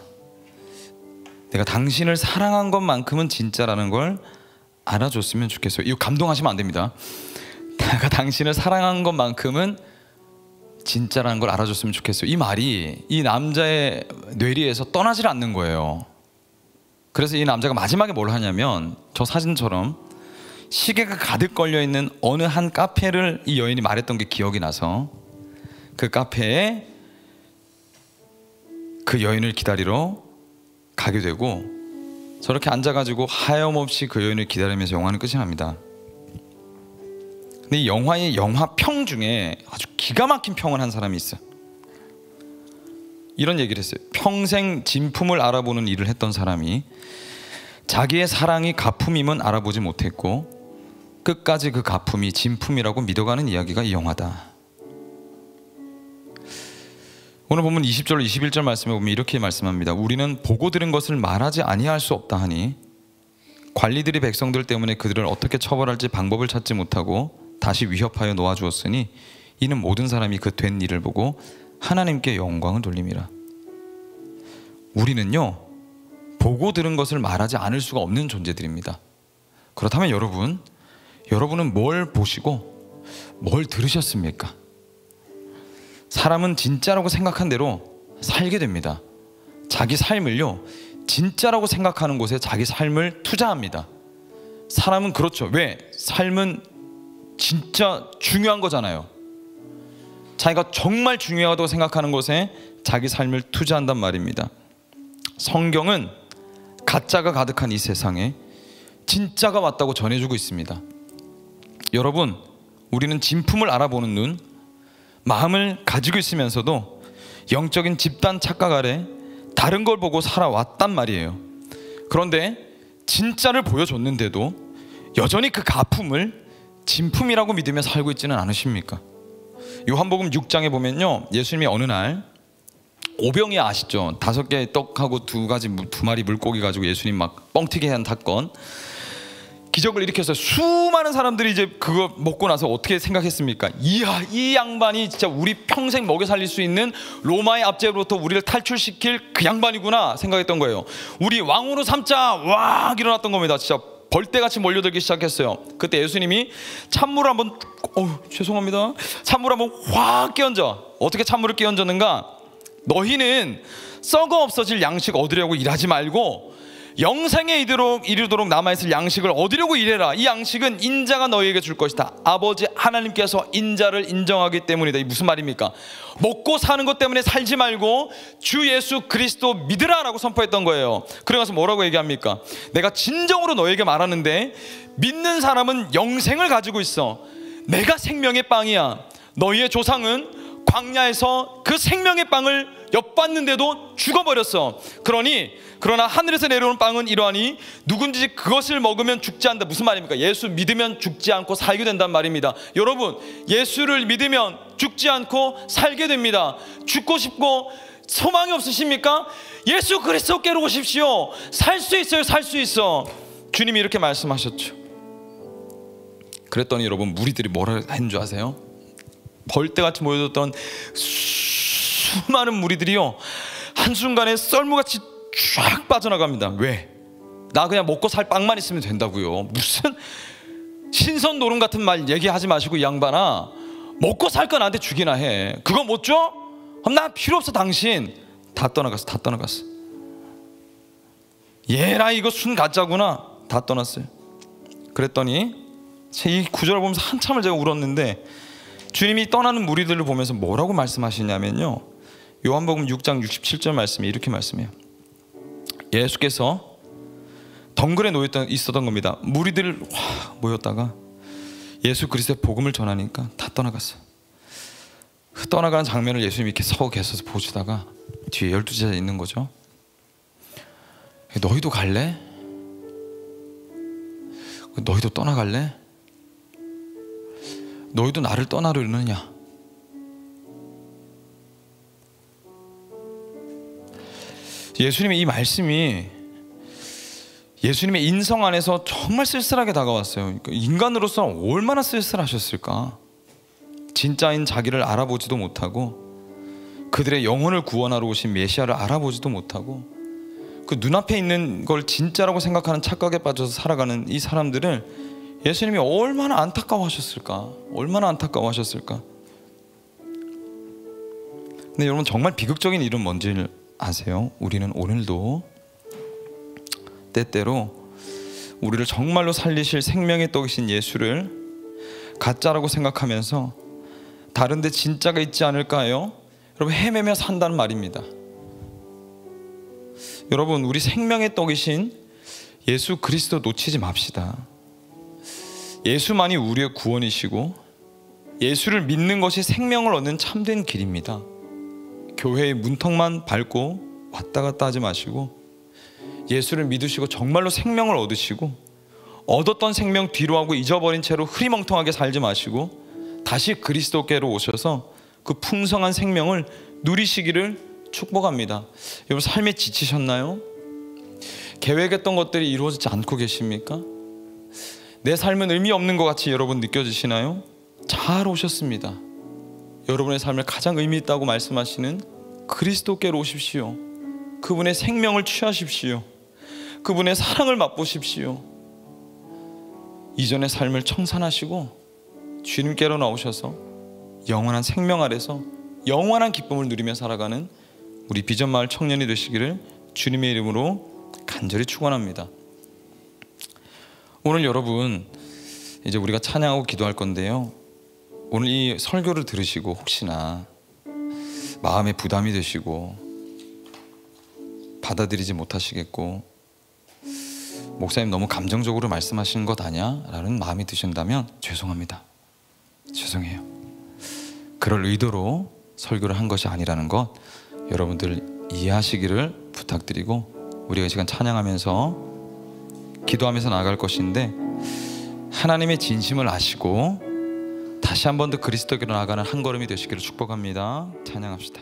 내가 당신을 사랑한 것만큼은 진짜라는 걸 알아줬으면 좋겠어요. 이거 감동하시면 안 됩니다. 내가 당신을 사랑한 것만큼은 진짜라는 걸 알아줬으면 좋겠어요. 이 말이 이 남자의 뇌리에서 떠나질 않는 거예요. 그래서 이 남자가 마지막에 뭘 하냐면 저 사진처럼 시계가 가득 걸려있는 어느 한 카페를 이 여인이 말했던 게 기억이 나서 그 카페에 그 여인을 기다리러 가게 되고 저렇게 앉아가지고 하염없이 그 여인을 기다리면서 영화는 끝이 납니다. 근데 이 영화의 영화평 중에 아주 기가 막힌 평을 한 사람이 있어요. 이런 얘기를 했어요. 평생 진품을 알아보는 일을 했던 사람이 자기의 사랑이 가품임은 알아보지 못했고 끝까지 그 가품이 진품이라고 믿어가는 이야기가 이 영화다. 오늘 보면 20절 21절 말씀에 보면 이렇게 말씀합니다. 우리는 보고 들은 것을 말하지 아니할 수 없다 하니 관리들이 백성들 때문에 그들을 어떻게 처벌할지 방법을 찾지 못하고 다시 위협하여 놓아주었으니 이는 모든 사람이 그 된 일을 보고 하나님께 영광을 돌림이라. 우리는요 보고 들은 것을 말하지 않을 수가 없는 존재들입니다. 그렇다면 여러분은 뭘 보시고 뭘 들으셨습니까? 사람은 진짜라고 생각한 대로 살게 됩니다. 자기 삶을요 진짜라고 생각하는 곳에 자기 삶을 투자합니다. 사람은 그렇죠. 왜? 삶은 진짜 중요한 거잖아요. 자기가 정말 중요하다고 생각하는 것에 자기 삶을 투자한단 말입니다. 성경은 가짜가 가득한 이 세상에 진짜가 왔다고 전해주고 있습니다. 여러분, 우리는 진품을 알아보는 눈, 마음을 가지고 있으면서도 영적인 집단 착각 아래 다른 걸 보고 살아왔단 말이에요. 그런데 진짜를 보여줬는데도 여전히 그 가품을 진품이라고 믿으며 살고 있지는 않으십니까? 요한복음 6장에 보면요 예수님이 어느 날 오병이 아시죠? 5개의 떡하고 2마리 물고기 가지고 예수님 막 뻥튀기 한 사건, 기적을 일으켜서 수많은 사람들이 이제 그거 먹고 나서 어떻게 생각했습니까? 이야, 이 양반이 진짜 우리 평생 먹여 살릴 수 있는 로마의 압제로부터 우리를 탈출시킬 그 양반이구나 생각했던 거예요. 우리 왕으로 삼자 와 일어났던 겁니다. 진짜 벌떼같이 몰려들기 시작했어요. 그때 예수님이 찬물을 한번 죄송합니다. 찬물을 한번 확 끼얹어. 어떻게 찬물을 끼얹었는가? 너희는 썩어 없어질 양식 얻으려고 일하지 말고 영생에 이르도록 남아있을 양식을 얻으려고 일해라. 이 양식은 인자가 너희에게 줄 것이다. 아버지 하나님께서 인자를 인정하기 때문이다. 이게 무슨 말입니까? 먹고 사는 것 때문에 살지 말고 주 예수 그리스도 믿으라 라고 선포했던 거예요. 그래서 뭐라고 얘기합니까? 내가 진정으로 너에게 말하는데 믿는 사람은 영생을 가지고 있어. 내가 생명의 빵이야. 너희의 조상은 광야에서 그 생명의 빵을 엿봤는데도 죽어버렸어. 그러나 하늘에서 내려오는 빵은 이러하니 누군지 그것을 먹으면 죽지 않는다. 무슨 말입니까? 예수 믿으면 죽지 않고 살게 된단 말입니다. 여러분, 예수를 믿으면 죽지 않고 살게 됩니다. 죽고 싶고 소망이 없으십니까? 예수 그리스도께로 오십시오. 살 수 있어요. 살 수 있어. 주님이 이렇게 말씀하셨죠. 그랬더니 여러분, 무리들이 뭐라 했는 줄 아세요? 벌떼같이 모여졌던 수많은 무리들이요 한순간에 썰무같이 쫙 빠져나갑니다. 왜? 나 그냥 먹고 살 빵만 있으면 된다고요. 무슨 신선 노름 같은 말 얘기하지 마시고, 이 양반아, 먹고 살 거 나한테 주기나 해. 그거 못 줘? 그럼 나 필요 없어. 당신. 다 떠나갔어. 얘라 이거 순 가짜구나. 다 떠났어요. 그랬더니 이 구절을 보면서 한참을 제가 울었는데, 주님이 떠나는 무리들을 보면서 뭐라고 말씀하시냐면요, 요한복음 6장 67절 말씀에 이렇게 말씀해요. 예수께서 덩굴에 있었던 겁니다. 무리들 모였다가 예수 그리스도의 복음을 전하니까 다 떠나갔어요. 떠나가는 장면을 예수님이 이렇게 서 계셔서 보시다가 뒤에 12제자 있는 거죠. 너희도 갈래? 너희도 떠나갈래? 너희도 나를 떠나려느냐? 예수님의 이 말씀이 예수님의 인성 안에서 정말 쓸쓸하게 다가왔어요. 인간으로서는 얼마나 쓸쓸하셨을까? 진짜인 자기를 알아보지도 못하고 그들의 영혼을 구원하러 오신 메시아를 알아보지도 못하고 그 눈앞에 있는 걸 진짜라고 생각하는 착각에 빠져서 살아가는 이 사람들을 예수님이 얼마나 안타까워하셨을까? 얼마나 안타까워하셨을까? 근데 여러분, 정말 비극적인 일은 뭔지 아세요? 우리는 오늘도 때때로 우리를 정말로 살리실 생명의 떡이신 예수를 가짜라고 생각하면서 다른 데 진짜가 있지 않을까요? 여러분, 헤매며 산다는 말입니다. 여러분, 우리 생명의 떡이신 예수 그리스도 놓치지 맙시다. 예수만이 우리의 구원이시고 예수를 믿는 것이 생명을 얻는 참된 길입니다. 교회의 문턱만 밟고 왔다 갔다 하지 마시고 예수를 믿으시고 정말로 생명을 얻으시고 얻었던 생명 뒤로 하고 잊어버린 채로 흐리멍텅하게 살지 마시고 다시 그리스도께로 오셔서 그 풍성한 생명을 누리시기를 축복합니다. 여러분, 삶에 지치셨나요? 계획했던 것들이 이루어지지 않고 계십니까? 내 삶은 의미 없는 것 같이 여러분 느껴지시나요? 잘 오셨습니다. 여러분의 삶을 가장 의미 있다고 말씀하시는 그리스도께로 오십시오. 그분의 생명을 취하십시오. 그분의 사랑을 맛보십시오. 이전의 삶을 청산하시고 주님께로 나오셔서 영원한 생명 아래서 영원한 기쁨을 누리며 살아가는 우리 비전마을 청년이 되시기를 주님의 이름으로 간절히 축원합니다. 오늘 여러분, 이제 우리가 찬양하고 기도할 건데요, 오늘 이 설교를 들으시고 혹시나 마음에 부담이 되시고 받아들이지 못하시겠고 목사님 너무 감정적으로 말씀하시는 것 아니야? 라는 마음이 드신다면 죄송합니다. 죄송해요. 그럴 의도로 설교를 한 것이 아니라는 것 여러분들 이해하시기를 부탁드리고, 우리가 이 시간 찬양하면서 기도하면서 나아갈 것인데 하나님의 진심을 아시고 다시 한 번 더 그리스도께로 나아가는 한 걸음이 되시기를 축복합니다. 찬양합시다.